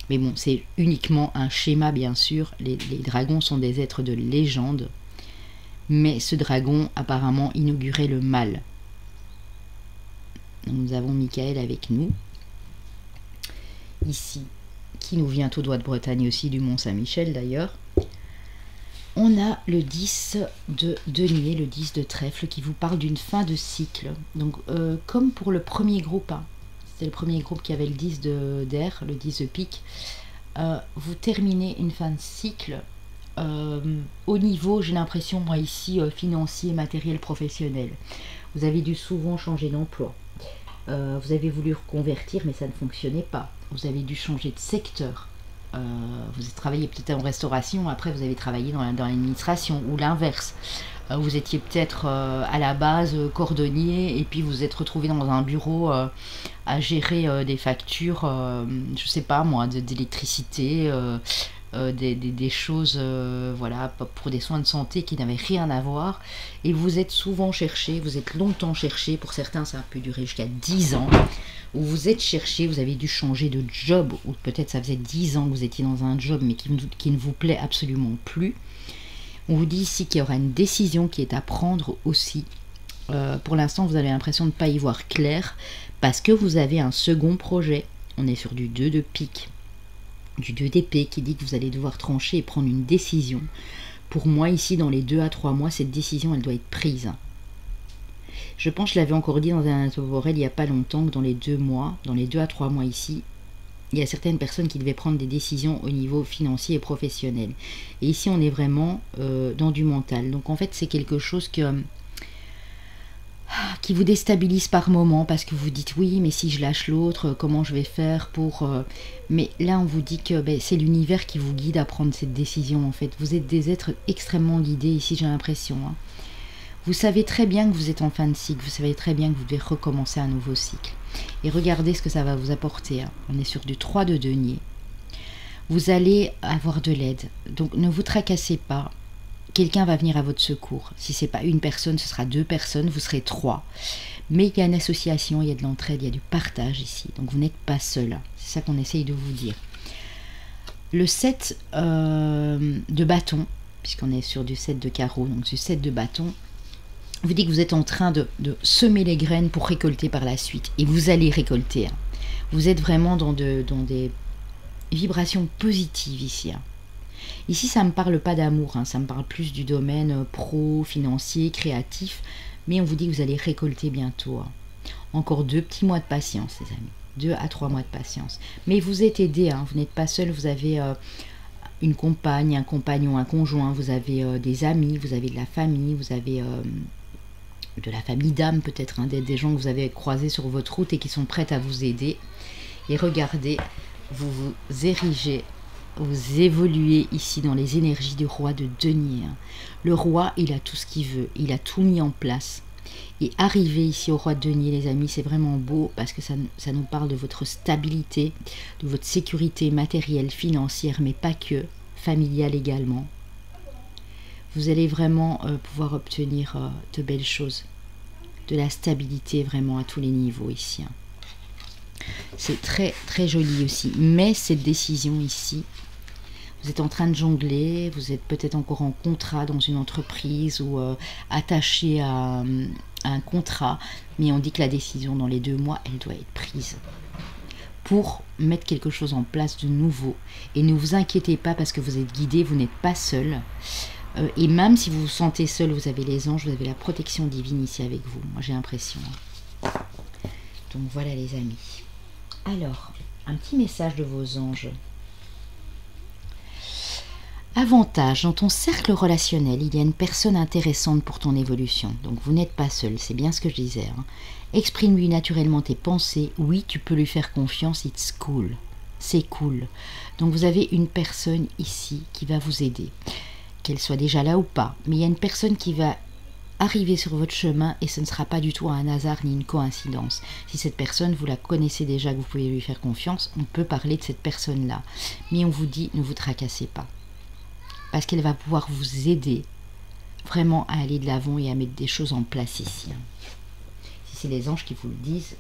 Mais bon, c'est uniquement un schéma bien sûr, les dragons sont des êtres de légende. Mais ce dragon apparemment inaugurait le mal. Donc nous avons Michael avec nous. Ici, qui nous vient tout droit de Bretagne aussi, du Mont Saint-Michel d'ailleurs. On a le 10 de denier, le 10 de trèfle, qui vous parle d'une fin de cycle. Donc comme pour le premier groupe, hein, c'était le premier groupe qui avait le 10 d'air, le 10 de pique, vous terminez une fin de cycle. Au niveau, j'ai l'impression, moi ici, financier, matériel, professionnel. Vous avez dû souvent changer d'emploi. Vous avez voulu reconvertir, mais ça ne fonctionnait pas. Vous avez dû changer de secteur. Vous avez travaillé peut-être en restauration, après vous avez travaillé dans l'administration, ou l'inverse. Vous étiez peut-être à la base cordonnier, et puis vous vous êtes retrouvé dans un bureau à gérer des factures, je sais pas moi, d'électricité, des choses voilà, pour des soins de santé qui n'avaient rien à voir et vous êtes souvent cherché, vous êtes longtemps cherché, pour certains ça a pu durer jusqu'à 10 ans où vous êtes cherché, vous avez dû changer de job ou peut-être ça faisait 10 ans que vous étiez dans un job mais qui ne vous plaît absolument plus. On vous dit ici qu'il y aura une décision qui est à prendre aussi. Pour l'instant vous avez l'impression de ne pas y voir clair parce que vous avez un second projet, on est sur du 2 de pique, du 2 d'épée qui dit que vous allez devoir trancher et prendre une décision. Pour moi ici dans les 2 à 3 mois cette décision elle doit être prise. Je pense que je l'avais encore dit dans un intemporel il n'y a pas longtemps, que dans les 2 mois, dans les 2 à 3 mois ici, il y a certaines personnes qui devaient prendre des décisions au niveau financier et professionnel. Et ici, on est vraiment dans du mental. Donc en fait, c'est quelque chose qui vous déstabilise par moment, parce que vous dites oui, mais si je lâche l'autre, comment je vais faire pour... Mais là, on vous dit que c'est l'univers qui vous guide à prendre cette décision, en fait. Vous êtes des êtres extrêmement guidés ici, j'ai l'impression. Hein. Vous savez très bien que vous êtes en fin de cycle, vous savez très bien que vous devez recommencer un nouveau cycle. Et regardez ce que ça va vous apporter. Hein. On est sur du 3 de denier. Vous allez avoir de l'aide, donc ne vous tracassez pas. Quelqu'un va venir à votre secours. Si ce n'est pas une personne, ce sera 2 personnes, vous serez 3. Mais il y a une association, il y a de l'entraide, il y a du partage ici. Donc vous n'êtes pas seul. C'est ça qu'on essaye de vous dire. Le 7 de bâton, puisqu'on est sur du 7 de carreau, donc du 7 de bâton, vous dit que vous êtes en train de semer les graines pour récolter par la suite. Et vous allez récolter. Hein. Vous êtes vraiment dans des vibrations positives ici. Hein. Ici, ça ne me parle pas d'amour, hein, ça me parle plus du domaine pro, financier, créatif, mais on vous dit que vous allez récolter bientôt. Hein. Encore 2 petits mois de patience, les amis. 2 à 3 mois de patience. Mais vous êtes aidé, hein, vous n'êtes pas seul, vous avez une compagne, un compagnon, un conjoint, vous avez des amis, vous avez de la famille, vous avez de la famille d'âme peut-être, hein, des gens que vous avez croisés sur votre route et qui sont prêts à vous aider. Et regardez, vous vous érigez, vous évoluez ici dans les énergies du roi de denier. Hein. Le roi, il a tout ce qu'il veut, il a tout mis en place. Et arriver ici au roi de denier, les amis, c'est vraiment beau parce que ça nous parle de votre stabilité, de votre sécurité matérielle, financière, mais pas que, familiale également. Vous allez vraiment pouvoir obtenir de belles choses, de la stabilité vraiment à tous les niveaux ici. Hein. C'est très très joli aussi, mais cette décision ici, vous êtes en train de jongler, vous êtes peut-être encore en contrat dans une entreprise ou attaché à un contrat, mais on dit que la décision dans les 2 mois, elle doit être prise pour mettre quelque chose en place de nouveau. Et ne vous inquiétez pas parce que vous êtes guidé, vous n'êtes pas seul. Et même si vous vous sentez seul, vous avez les anges, vous avez la protection divine ici avec vous. Moi j'ai l'impression. Donc voilà les amis. Alors, un petit message de vos anges. Avantage, dans ton cercle relationnel, il y a une personne intéressante pour ton évolution. Donc vous n'êtes pas seul, c'est bien ce que je disais. Hein. Exprime-lui naturellement tes pensées. Oui, tu peux lui faire confiance, it's cool. C'est cool. Donc vous avez une personne ici qui va vous aider. Qu'elle soit déjà là ou pas. Mais il y a une personne qui va arriver sur votre chemin et ce ne sera pas du tout un hasard ni une coïncidence. Si cette personne, vous la connaissez déjà, que vous pouvez lui faire confiance, on peut parler de cette personne-là. Mais on vous dit, ne vous tracassez pas. Parce qu'elle va pouvoir vous aider vraiment à aller de l'avant et à mettre des choses en place ici. Si c'est les anges qui vous le disent.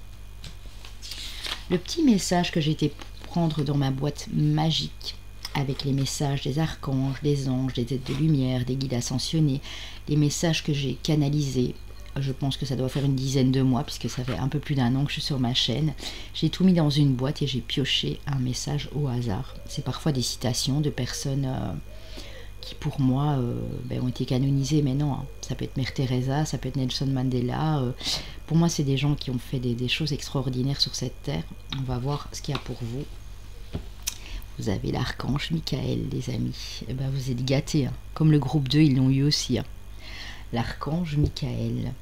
Le petit message que j'ai été prendre dans ma boîte magique, avec les messages des archanges, des anges, des êtres de lumière, des guides ascensionnés, les messages que j'ai canalisés, je pense que ça doit faire une dizaine de mois, puisque ça fait un peu plus d'1 an que je suis sur ma chaîne. J'ai tout mis dans une boîte et j'ai pioché un message au hasard. C'est parfois des citations de personnes qui pour moi ont été canonisées, mais non, hein. Ça peut être Mère Teresa, ça peut être Nelson Mandela. Pour moi, c'est des gens qui ont fait des choses extraordinaires sur cette terre. On va voir ce qu'il y a pour vous. Vous avez l'archange Michael, les amis. Et ben, vous êtes gâtés. Hein. Comme le groupe 2, ils l'ont eu aussi. Hein. L'archange Michael.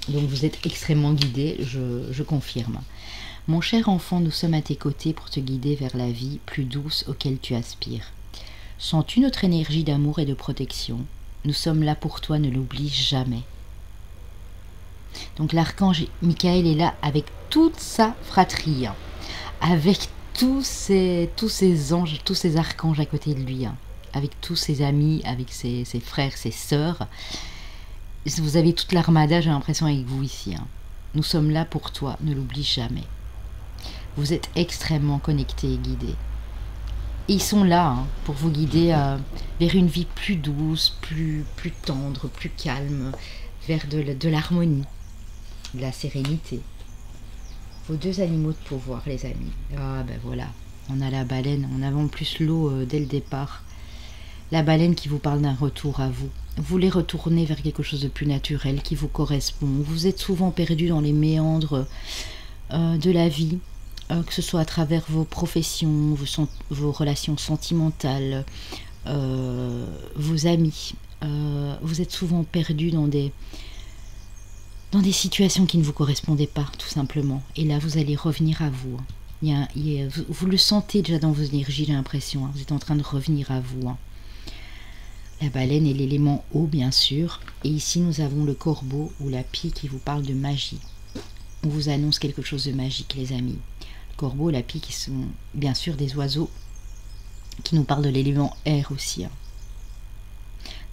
Donc vous êtes extrêmement guidés, je confirme. Mon cher enfant, nous sommes à tes côtés pour te guider vers la vie plus douce auquel tu aspires. Sens-tu notre énergie d'amour et de protection? Nous sommes là pour toi, ne l'oublie jamais. Donc l'archange Michael est là avec toute sa fratrie. Hein. Avec tous ces anges, tous ces archanges à côté de lui, hein, avec tous ses amis, avec ses frères, ses sœurs. Vous avez toute l'armada, j'ai l'impression, avec vous ici. Hein. Nous sommes là pour toi, ne l'oublie jamais. Vous êtes extrêmement connectés et guidés. Et ils sont là hein, pour vous guider vers une vie plus douce, plus tendre, plus calme, vers de l'harmonie, de la sérénité. Vos 2 animaux de pouvoir, les amis. Ah ben voilà, on a la baleine, on avait en plus l'eau dès le départ. La baleine qui vous parle d'un retour à vous. Vous voulez retourner vers quelque chose de plus naturel qui vous correspond. Vous êtes souvent perdu dans les méandres de la vie, que ce soit à travers vos professions, vos relations sentimentales, vos amis. Vous êtes souvent perdu dans des situations qui ne vous correspondaient pas, tout simplement. Et là, vous allez revenir à vous. Vous le sentez déjà dans vos énergies, j'ai l'impression. Vous êtes en train de revenir à vous. La baleine est l'élément eau, bien sûr. Et ici, nous avons le corbeau ou la pie qui vous parle de magie. On vous annonce quelque chose de magique, les amis. Le corbeau et la pie qui sont, bien sûr, des oiseaux qui nous parlent de l'élément air aussi.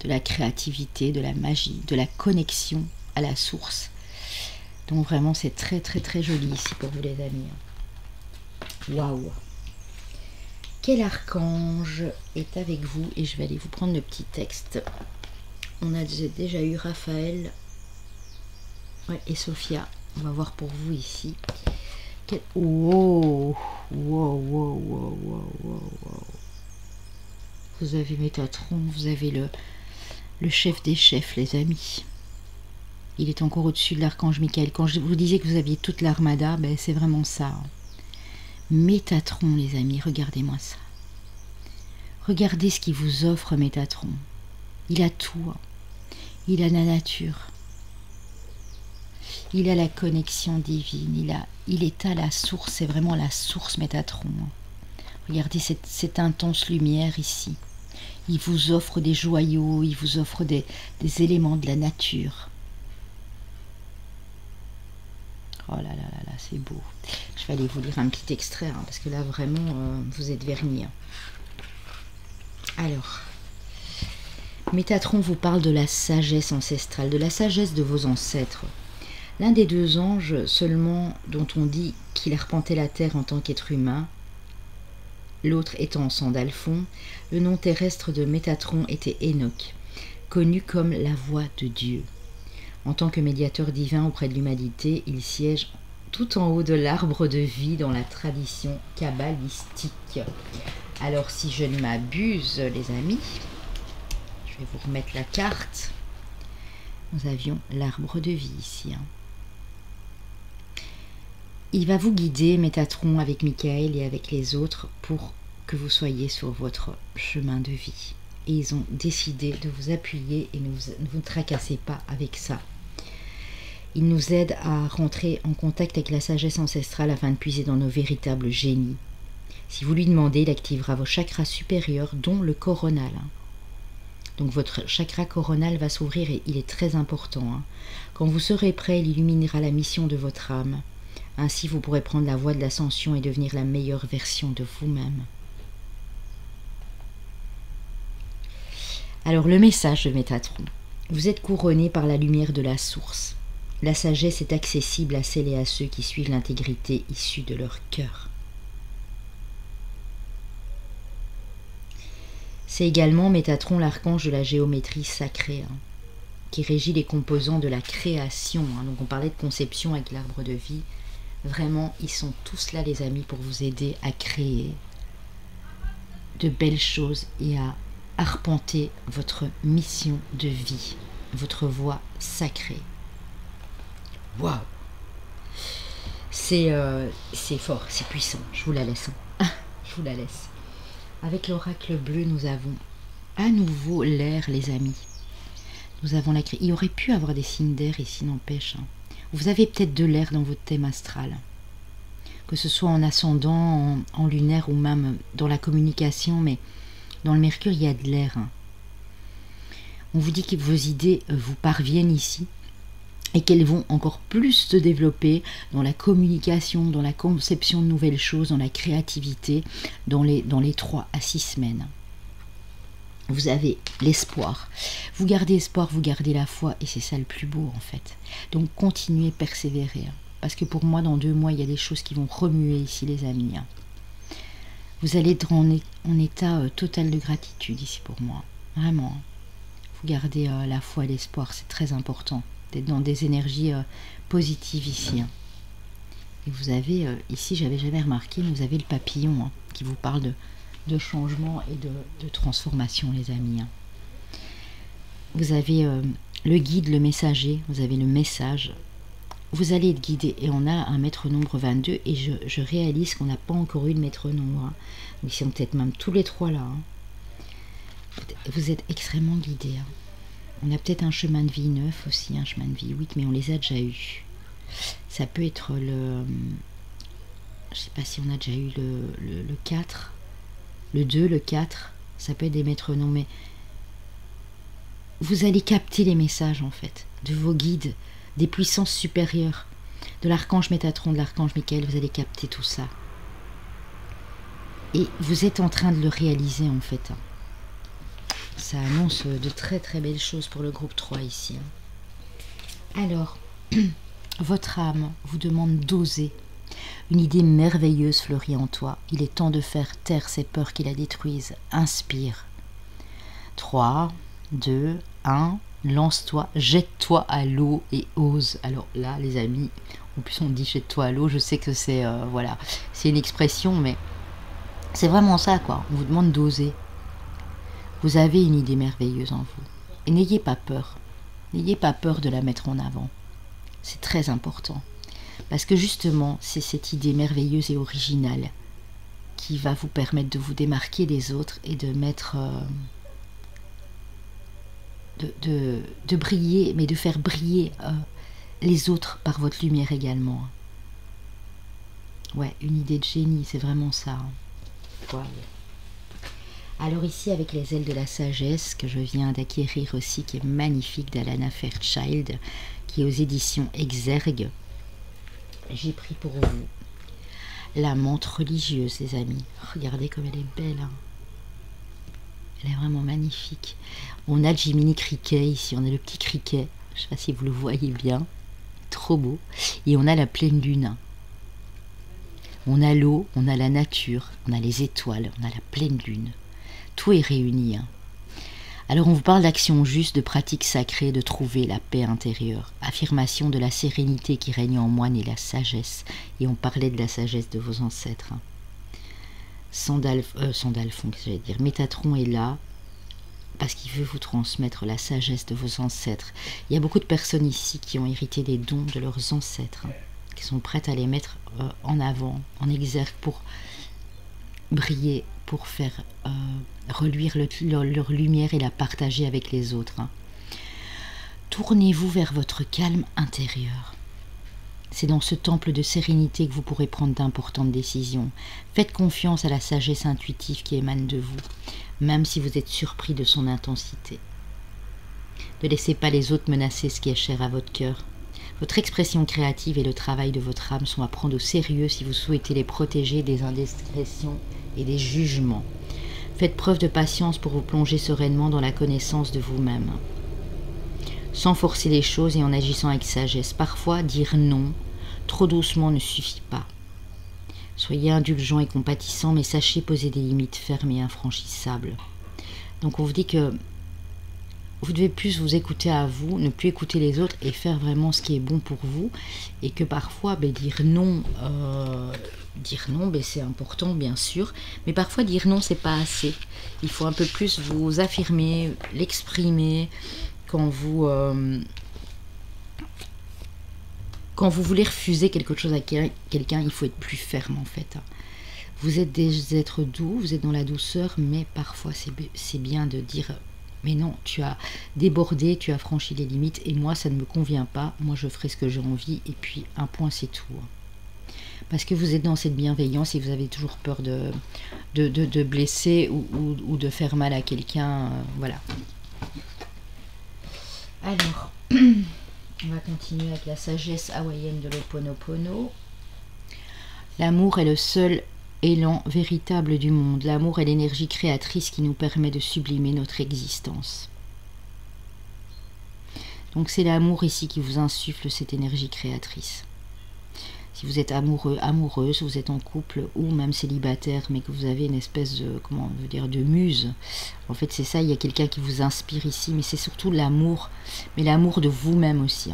De la créativité, de la magie, de la connexion à la source. Donc vraiment, c'est très, très, très joli ici pour vous, les amis. Waouh! Quel archange est avec vous? Et je vais aller vous prendre le petit texte. On a déjà eu Raphaël et Sophia. On va voir pour vous ici. Wow, wow, wow, wow, wow, wow. Vous avez Métatron, vous avez le chef des chefs, les amis. Il est encore au-dessus de l'archange Michael. Quand je vous disais que vous aviez toute l'armada, ben c'est vraiment ça. Métatron, les amis, regardez-moi ça. Regardez ce qu'il vous offre, Métatron. Il a tout. Il a la nature. Il a la connexion divine. Il est à la source. C'est vraiment la source, Métatron. Regardez cette intense lumière ici. Il vous offre des joyaux. Il vous offre des éléments de la nature. Oh là là là là, c'est beau. Je vais aller vous lire un petit extrait, parce que là, vraiment, vous êtes vernis. Alors, Métatron vous parle de la sagesse ancestrale, de la sagesse de vos ancêtres. L'un des deux anges seulement dont on dit qu'il arpentait la terre en tant qu'être humain, l'autre étant Sandalphon, le nom terrestre de Métatron était Enoch, connu comme la voix de Dieu. En tant que médiateur divin auprès de l'humanité, il siège tout en haut de l'arbre de vie dans la tradition kabbalistique. Alors, si je ne m'abuse, les amis, je vais vous remettre la carte. Nous avions l'arbre de vie ici. Il va vous guider, Métatron, avec Michael et avec les autres, pour que vous soyez sur votre chemin de vie. Et ils ont décidé de vous appuyer et ne vous tracassez pas avec ça. Il nous aide à rentrer en contact avec la sagesse ancestrale afin de puiser dans nos véritables génies. Si vous lui demandez, il activera vos chakras supérieurs, dont le coronal. Donc votre chakra coronal va s'ouvrir et il est très important. Quand vous serez prêt, il illuminera la mission de votre âme. Ainsi, vous pourrez prendre la voie de l'ascension et devenir la meilleure version de vous-même. Alors, le message de Métatron. Vous êtes couronné par la lumière de la source. La sagesse est accessible à celles et à ceux qui suivent l'intégrité issue de leur cœur. C'est également Métatron, l'archange de la géométrie sacrée, qui régit les composants de la création. Donc on parlait de conception avec l'arbre de vie. Vraiment, ils sont tous là, les amis, pour vous aider à créer de belles choses et à arpenter votre mission de vie, votre voie sacrée. Waouh! C'est fort, c'est puissant. Je vous la laisse. Je vous la laisse. Avec l'oracle bleu, nous avons à nouveau l'air, les amis. Nous avons la création. Il aurait pu avoir des signes d'air ici, n'empêche. Vous avez peut-être de l'air dans votre thème astral. Que ce soit en ascendant, en lunaire ou même dans la communication, mais dans le Mercure, il y a de l'air. On vous dit que vos idées vous parviennent ici et qu'elles vont encore plus se développer dans la communication, dans la conception de nouvelles choses, dans la créativité, dans les 3 à 6 semaines. Vous avez l'espoir. Vous gardez espoir, vous gardez la foi, et c'est ça le plus beau en fait. Donc continuez, persévérer. Parce que pour moi, dans 2 mois, il y a des choses qui vont remuer ici, les amis. Vous allez être en état total de gratitude ici pour moi. Vraiment. Vous gardez la foi et l'espoir, c'est très important. D'être dans des énergies positives ici. Et vous avez, ici, j'avais jamais remarqué, vous avez le papillon qui vous parle de changement et de transformation, les amis. Vous avez le guide, le messager, vous avez le message. Vous allez être guidé et on a un maître nombre 22 et je réalise qu'on n'a pas encore eu de maître nombre. Ils sont peut-être même tous les trois là. Vous êtes extrêmement guidés. On a peut-être un chemin de vie 9 aussi, un chemin de vie 8, mais on les a déjà eus. Ça peut être le... Je sais pas si on a déjà eu le 4, le 2, le 4. Ça peut être des maîtres nombres, mais vous allez capter les messages en fait, de vos guides, des puissances supérieures, de l'archange Métatron, de l'archange Michael, vous allez capter tout ça. Et vous êtes en train de le réaliser en fait. Ça annonce de très très belles choses pour le groupe 3 ici. Alors, votre âme vous demande d'oser. Une idée merveilleuse fleurit en toi. Il est temps de faire taire ces peurs qui la détruisent. Inspire. 3, 2, 1... Lance-toi, jette-toi à l'eau et ose. Alors là, les amis, en plus on dit jette-toi à l'eau, je sais que c'est voilà, c'est une expression, mais c'est vraiment ça quoi. On vous demande d'oser. Vous avez une idée merveilleuse en vous. Et n'ayez pas peur. N'ayez pas peur de la mettre en avant. C'est très important. Parce que justement, c'est cette idée merveilleuse et originale qui va vous permettre de vous démarquer des autres et de mettre... de briller, mais de faire briller les autres par votre lumière également. Ouais, une idée de génie, c'est vraiment ça. Ouais. Alors ici, avec les ailes de la sagesse, que je viens d'acquérir aussi, qui est magnifique, d'Alana Fairchild, qui est aux éditions Exergue, j'ai pris pour vous la menthe religieuse, les amis. Regardez comme elle est belle, hein. Elle est vraiment magnifique. On a Jiminy Cricket ici, on a le petit criquet. Je ne sais pas si vous le voyez bien. Trop beau. Et on a la pleine lune. On a l'eau, on a la nature, on a les étoiles, on a la pleine lune. Tout est réuni. Alors on vous parle d'action juste, de pratique sacrée, de trouver la paix intérieure. Affirmation de la sérénité qui règne en moi et la sagesse. Et on parlait de la sagesse de vos ancêtres. Sandalphon, qu'est-ce que j'allais dire, Métatron est là parce qu'il veut vous transmettre la sagesse de vos ancêtres. Il y a beaucoup de personnes ici qui ont hérité des dons de leurs ancêtres, qui sont prêtes à les mettre en avant, en exergue pour briller, pour faire reluire leur lumière et la partager avec les autres. Tournez-vous vers votre calme intérieur. C'est dans ce temple de sérénité que vous pourrez prendre d'importantes décisions. Faites confiance à la sagesse intuitive qui émane de vous, même si vous êtes surpris de son intensité. Ne laissez pas les autres menacer ce qui est cher à votre cœur. Votre expression créative et le travail de votre âme sont à prendre au sérieux si vous souhaitez les protéger des indiscrétions et des jugements. Faites preuve de patience pour vous plonger sereinement dans la connaissance de vous-même. Sans forcer les choses et en agissant avec sagesse. Parfois, dire non trop doucement ne suffit pas. Soyez indulgents et compatissants, mais sachez poser des limites fermes et infranchissables. Donc on vous dit que vous devez plus vous écouter à vous, ne plus écouter les autres et faire vraiment ce qui est bon pour vous. Et que parfois, dire non, c'est important bien sûr, mais parfois dire non, c'est pas assez. Il faut un peu plus vous affirmer, l'exprimer. Quand vous voulez refuser quelque chose à quelqu'un, il faut être plus ferme en fait. Vous êtes des êtres doux, vous êtes dans la douceur, mais parfois c'est bien de dire mais non, tu as débordé, tu as franchi les limites et moi ça ne me convient pas, moi je ferai ce que j'ai envie et puis un point c'est tout. Parce que vous êtes dans cette bienveillance et vous avez toujours peur de blesser ou de faire mal à quelqu'un, voilà. Alors, on va continuer avec la sagesse hawaïenne de l'Ho'oponopono. L'amour est le seul élan véritable du monde. L'amour est l'énergie créatrice qui nous permet de sublimer notre existence. Donc c'est l'amour ici qui vous insuffle cette énergie créatrice. Si vous êtes amoureux, amoureuse, vous êtes en couple ou même célibataire, mais que vous avez une espèce de, comment on veut dire, de muse. En fait, c'est ça, il y a quelqu'un qui vous inspire ici, mais c'est surtout l'amour, mais l'amour de vous-même aussi.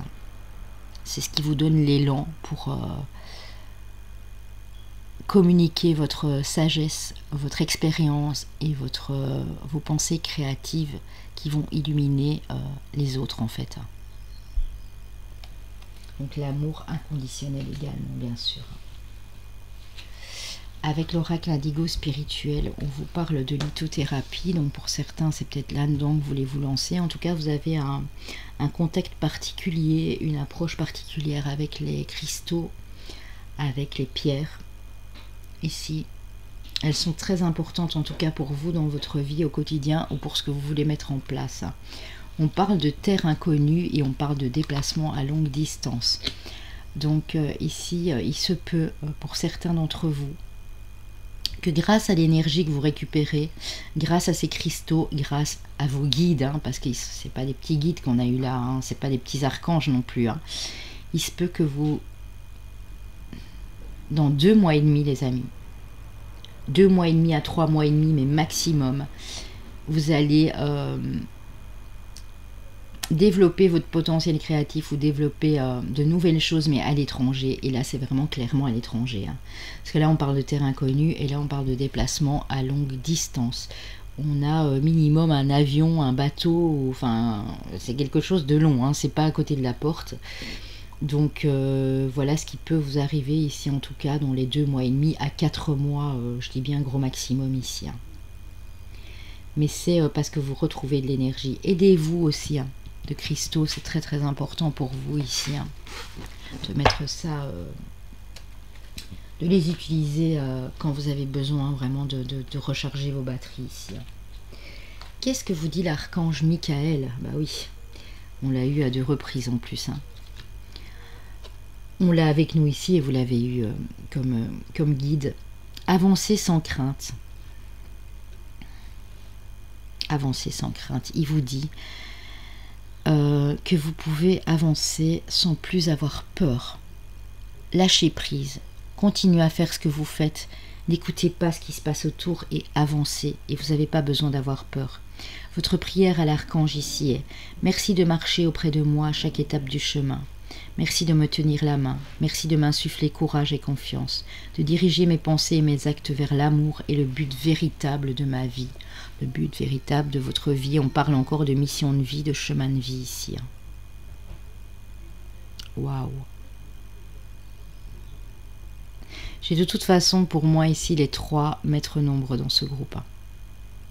C'est ce qui vous donne l'élan pour communiquer votre sagesse, votre expérience et vos pensées créatives qui vont illuminer les autres en fait. Donc l'amour inconditionnel également, bien sûr. Avec l'oracle indigo spirituel, on vous parle de lithothérapie. Donc pour certains, c'est peut-être là-dedans que vous voulez vous lancer. En tout cas, vous avez un contact particulier, une approche particulière avec les cristaux, avec les pierres. Ici, elles sont très importantes en tout cas pour vous dans votre vie au quotidien ou pour ce que vous voulez mettre en place. On parle de terre inconnue et on parle de déplacement à longue distance. Donc ici, il se peut pour certains d'entre vous que grâce à l'énergie que vous récupérez, grâce à ces cristaux, grâce à vos guides, parce que ce n'est pas des petits guides qu'on a eu là, ce n'est pas des petits archanges non plus, il se peut que vous, dans 2 mois et demi les amis, 2 mois et demi à 3 mois et demi, mais maximum, vous allez développer votre potentiel créatif ou développer de nouvelles choses, mais à l'étranger. Et là, c'est vraiment clairement à l'étranger. Parce que là, on parle de terrain inconnu et là, on parle de déplacement à longue distance. On a minimum un avion, un bateau, enfin, c'est quelque chose de long, c'est pas à côté de la porte. Donc voilà ce qui peut vous arriver ici, en tout cas, dans les 2 mois et demi à 4 mois, je dis bien gros maximum ici. Mais c'est parce que vous retrouvez de l'énergie. Aidez-vous aussi de cristaux, c'est très très important pour vous ici, de mettre ça, de les utiliser quand vous avez besoin vraiment de recharger vos batteries ici. Qu'est-ce que vous dit l'archange Michael? Bah oui, on l'a eu à 2 reprises en plus. On l'a avec nous ici et vous l'avez eu comme guide. Avancez sans crainte. Avancez sans crainte. Il vous dit que vous pouvez avancer sans plus avoir peur. Lâchez prise. Continuez à faire ce que vous faites. N'écoutez pas ce qui se passe autour et avancez. Et vous n'avez pas besoin d'avoir peur. Votre prière à l'archange ici est: merci de marcher auprès de moi à chaque étape du chemin. Merci de me tenir la main. Merci de m'insuffler courage et confiance. De diriger mes pensées et mes actes vers l'amour et le but véritable de ma vie. Le but véritable de votre vie. On parle encore de mission de vie, de chemin de vie ici. Waouh! J'ai de toute façon pour moi ici les 3 maîtres nombres dans ce groupe.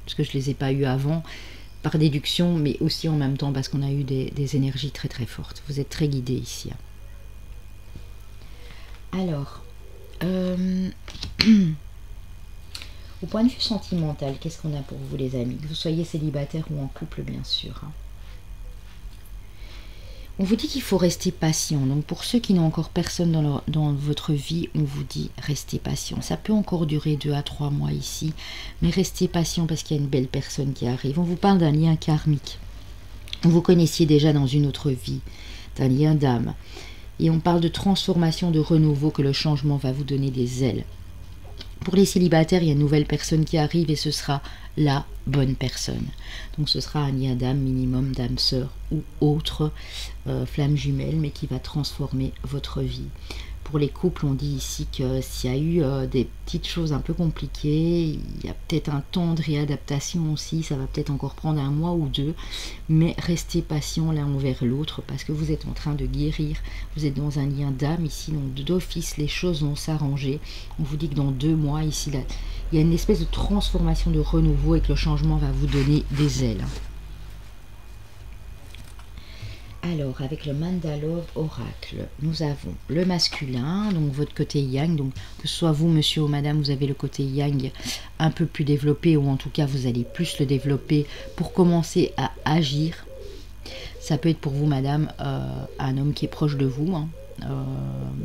Parce que je ne les ai pas eus avant, par déduction, mais aussi en même temps parce qu'on a eu des énergies très très fortes. Vous êtes très guidés ici. Alors, au point de vue sentimental, qu'est-ce qu'on a pour vous les amis? Que vous soyez célibataire ou en couple, bien sûr. On vous dit qu'il faut rester patient. Donc pour ceux qui n'ont encore personne dans votre vie, on vous dit restez patient. Ça peut encore durer 2 à 3 mois ici, mais restez patient parce qu'il y a une belle personne qui arrive. On vous parle d'un lien karmique. Vous connaissiez déjà dans une autre vie, d'un lien d'âme. Et on parle de transformation, de renouveau, que le changement va vous donner des ailes. Pour les célibataires, il y a une nouvelle personne qui arrive et ce sera la bonne personne. Donc ce sera un lien d'âme minimum, d'âme sœur ou autre flamme jumelle, mais qui va transformer votre vie. Pour les couples, on dit ici que s'il y a eu des petites choses un peu compliquées, il y a peut-être un temps de réadaptation aussi, ça va peut-être encore prendre 1 mois ou 2, mais restez patient l'un envers l'autre parce que vous êtes en train de guérir, vous êtes dans un lien d'âme ici, donc d'office les choses vont s'arranger. On vous dit que dans 2 mois ici, là, il y a une espèce de transformation, de renouveau et que le changement va vous donner des ailes. Alors, avec le Mandalove Oracle, nous avons le masculin, donc votre côté yang, donc que ce soit vous, monsieur ou madame, vous avez le côté yang un peu plus développé, ou en tout cas, vous allez plus le développer pour commencer à agir. Ça peut être pour vous, madame, un homme qui est proche de vous,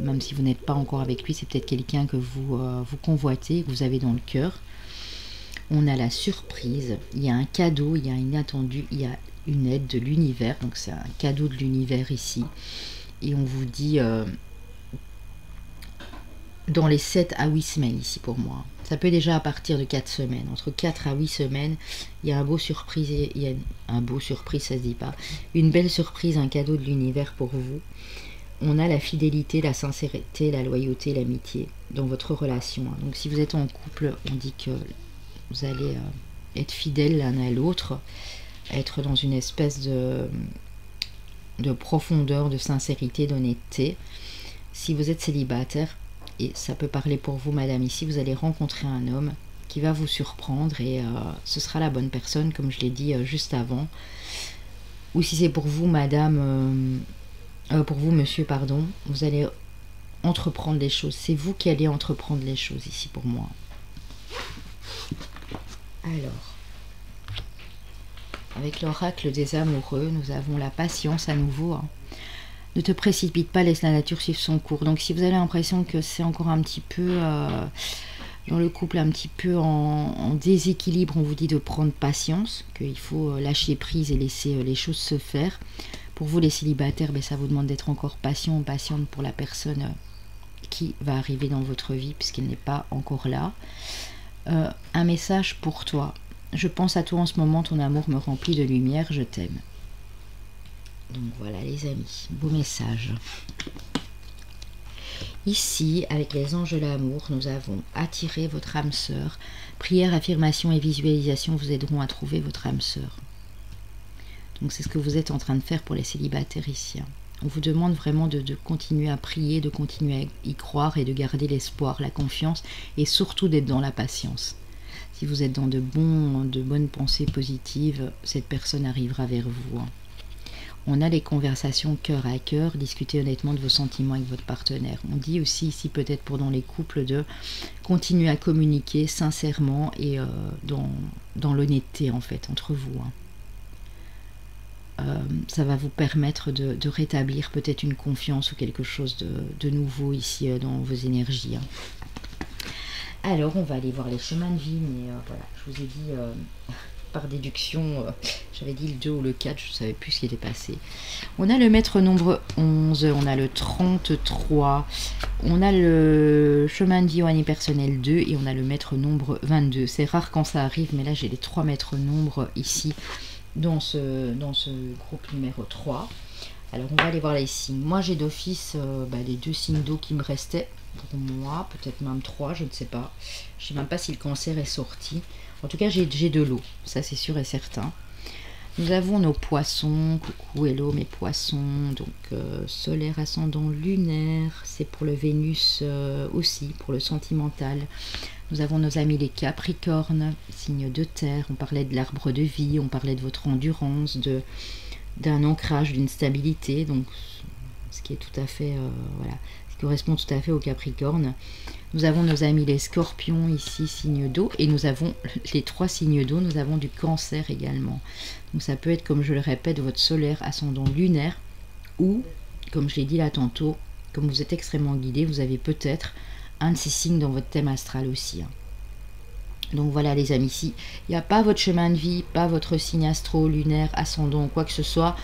même si vous n'êtes pas encore avec lui, c'est peut-être quelqu'un que vous convoitez, que vous avez dans le cœur. On a la surprise, il y a un cadeau, il y a un inattendu, il y a une aide de l'univers, donc c'est un cadeau de l'univers ici, et on vous dit dans les 7 à 8 semaines ici pour moi, ça peut déjà à partir de 4 semaines, entre 4 à 8 semaines, il y a un beau surprise, il y a un beau surprise, ça se dit pas, une belle surprise, un cadeau de l'univers pour vous. on a la fidélité, la sincérité, la loyauté, l'amitié dans votre relation. Donc si vous êtes en couple, on dit que vous allez être fidèles l'un à l'autre, être dans une espèce de profondeur, de sincérité, d'honnêteté. Si vous êtes célibataire, et ça peut parler pour vous, madame, ici, vous allez rencontrer un homme qui va vous surprendre et ce sera la bonne personne, comme je l'ai dit juste avant. Ou si c'est pour vous, madame, pour vous, monsieur, pardon, vous allez entreprendre les choses. C'est vous qui allez entreprendre les choses ici pour moi. Alors, avec l'oracle des amoureux, nous avons la patience à nouveau. Hein. Ne te précipite pas, laisse la nature suivre son cours. Donc si vous avez l'impression que c'est encore un petit peu, dans le couple, un petit peu en déséquilibre, on vous dit de prendre patience, qu'il faut lâcher prise et laisser les choses se faire. Pour vous les célibataires, ben, ça vous demande d'être encore patient ou patiente pour la personne qui va arriver dans votre vie, puisqu'elle n'est pas encore là. Un message pour toi. Je pense à toi en ce moment, ton amour me remplit de lumière, je t'aime. Donc voilà les amis, beau message. Ici, avec les anges de l'amour, nous avons attiré votre âme sœur. Prière, affirmation et visualisation vous aideront à trouver votre âme sœur. Donc c'est ce que vous êtes en train de faire pour les célibataires ici. On vous demande vraiment de continuer à prier, de continuer à y croire et de garder l'espoir, la confiance et surtout d'être dans la patience. Si vous êtes dans de bonnes pensées positives, cette personne arrivera vers vous. On a les conversations cœur à cœur, discuter honnêtement de vos sentiments avec votre partenaire. On dit aussi ici peut-être pour dans les couples de continuer à communiquer sincèrement et dans l'honnêteté en fait entre vous. Ça va vous permettre de rétablir peut-être une confiance ou quelque chose de nouveau ici dans vos énergies. Alors, on va aller voir les chemins de vie, mais voilà, je vous ai dit par déduction, j'avais dit le 2 ou le 4, je ne savais plus ce qui était passé. On a le maître nombre 11, on a le 33, on a le chemin de vie au personnel 2 et on a le maître nombre 22. C'est rare quand ça arrive, mais là j'ai les 3 maîtres nombres ici dans ce groupe numéro 3. Alors, on va aller voir les signes. Moi, j'ai d'office les 2 signes d'eau qui me restaient. Pour moi, peut-être même 3, je ne sais pas. Je ne sais même pas si le cancer est sorti. En tout cas, j'ai de l'eau, ça c'est sûr et certain. Nous avons nos poissons, coucou, hello mes poissons, donc solaire, ascendant, lunaire, c'est pour le Vénus aussi, pour le sentimental. Nous avons nos amis les Capricornes, signe de terre, on parlait de l'arbre de vie, on parlait de votre endurance, d'un ancrage, d'une stabilité, donc ce qui est tout à fait, voilà, correspond tout à fait au Capricorne. Nous avons nos amis les Scorpions ici, signe d'eau, et nous avons les 3 signes d'eau, nous avons du Cancer également. Donc ça peut être, comme je le répète, votre solaire, ascendant, lunaire, ou, comme je l'ai dit là tantôt, comme vous êtes extrêmement guidé, vous avez peut-être un de ces signes dans votre thème astral aussi. Donc voilà les amis, ici, il n'y a pas votre chemin de vie, pas votre signe astro, lunaire, ascendant, quoi que ce soit.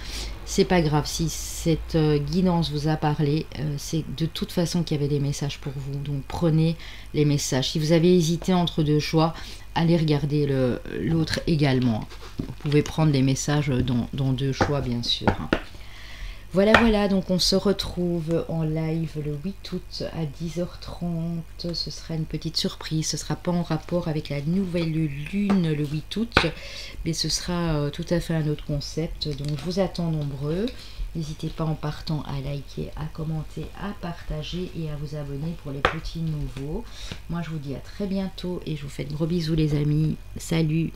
C'est pas grave, si cette guidance vous a parlé, c'est de toute façon qu'il y avait des messages pour vous. Donc prenez les messages. Si vous avez hésité entre 2 choix, allez regarder l'autre également. Vous pouvez prendre les messages dans 2 choix, bien sûr. Voilà, donc on se retrouve en live le 8 août à 10h30. Ce sera une petite surprise. Ce ne sera pas en rapport avec la nouvelle lune le 8 août, mais ce sera tout à fait un autre concept. Donc je vous attends nombreux. N'hésitez pas en partant à liker, à commenter, à partager et à vous abonner pour les petits nouveaux. Moi je vous dis à très bientôt et je vous fais de gros bisous les amis. Salut!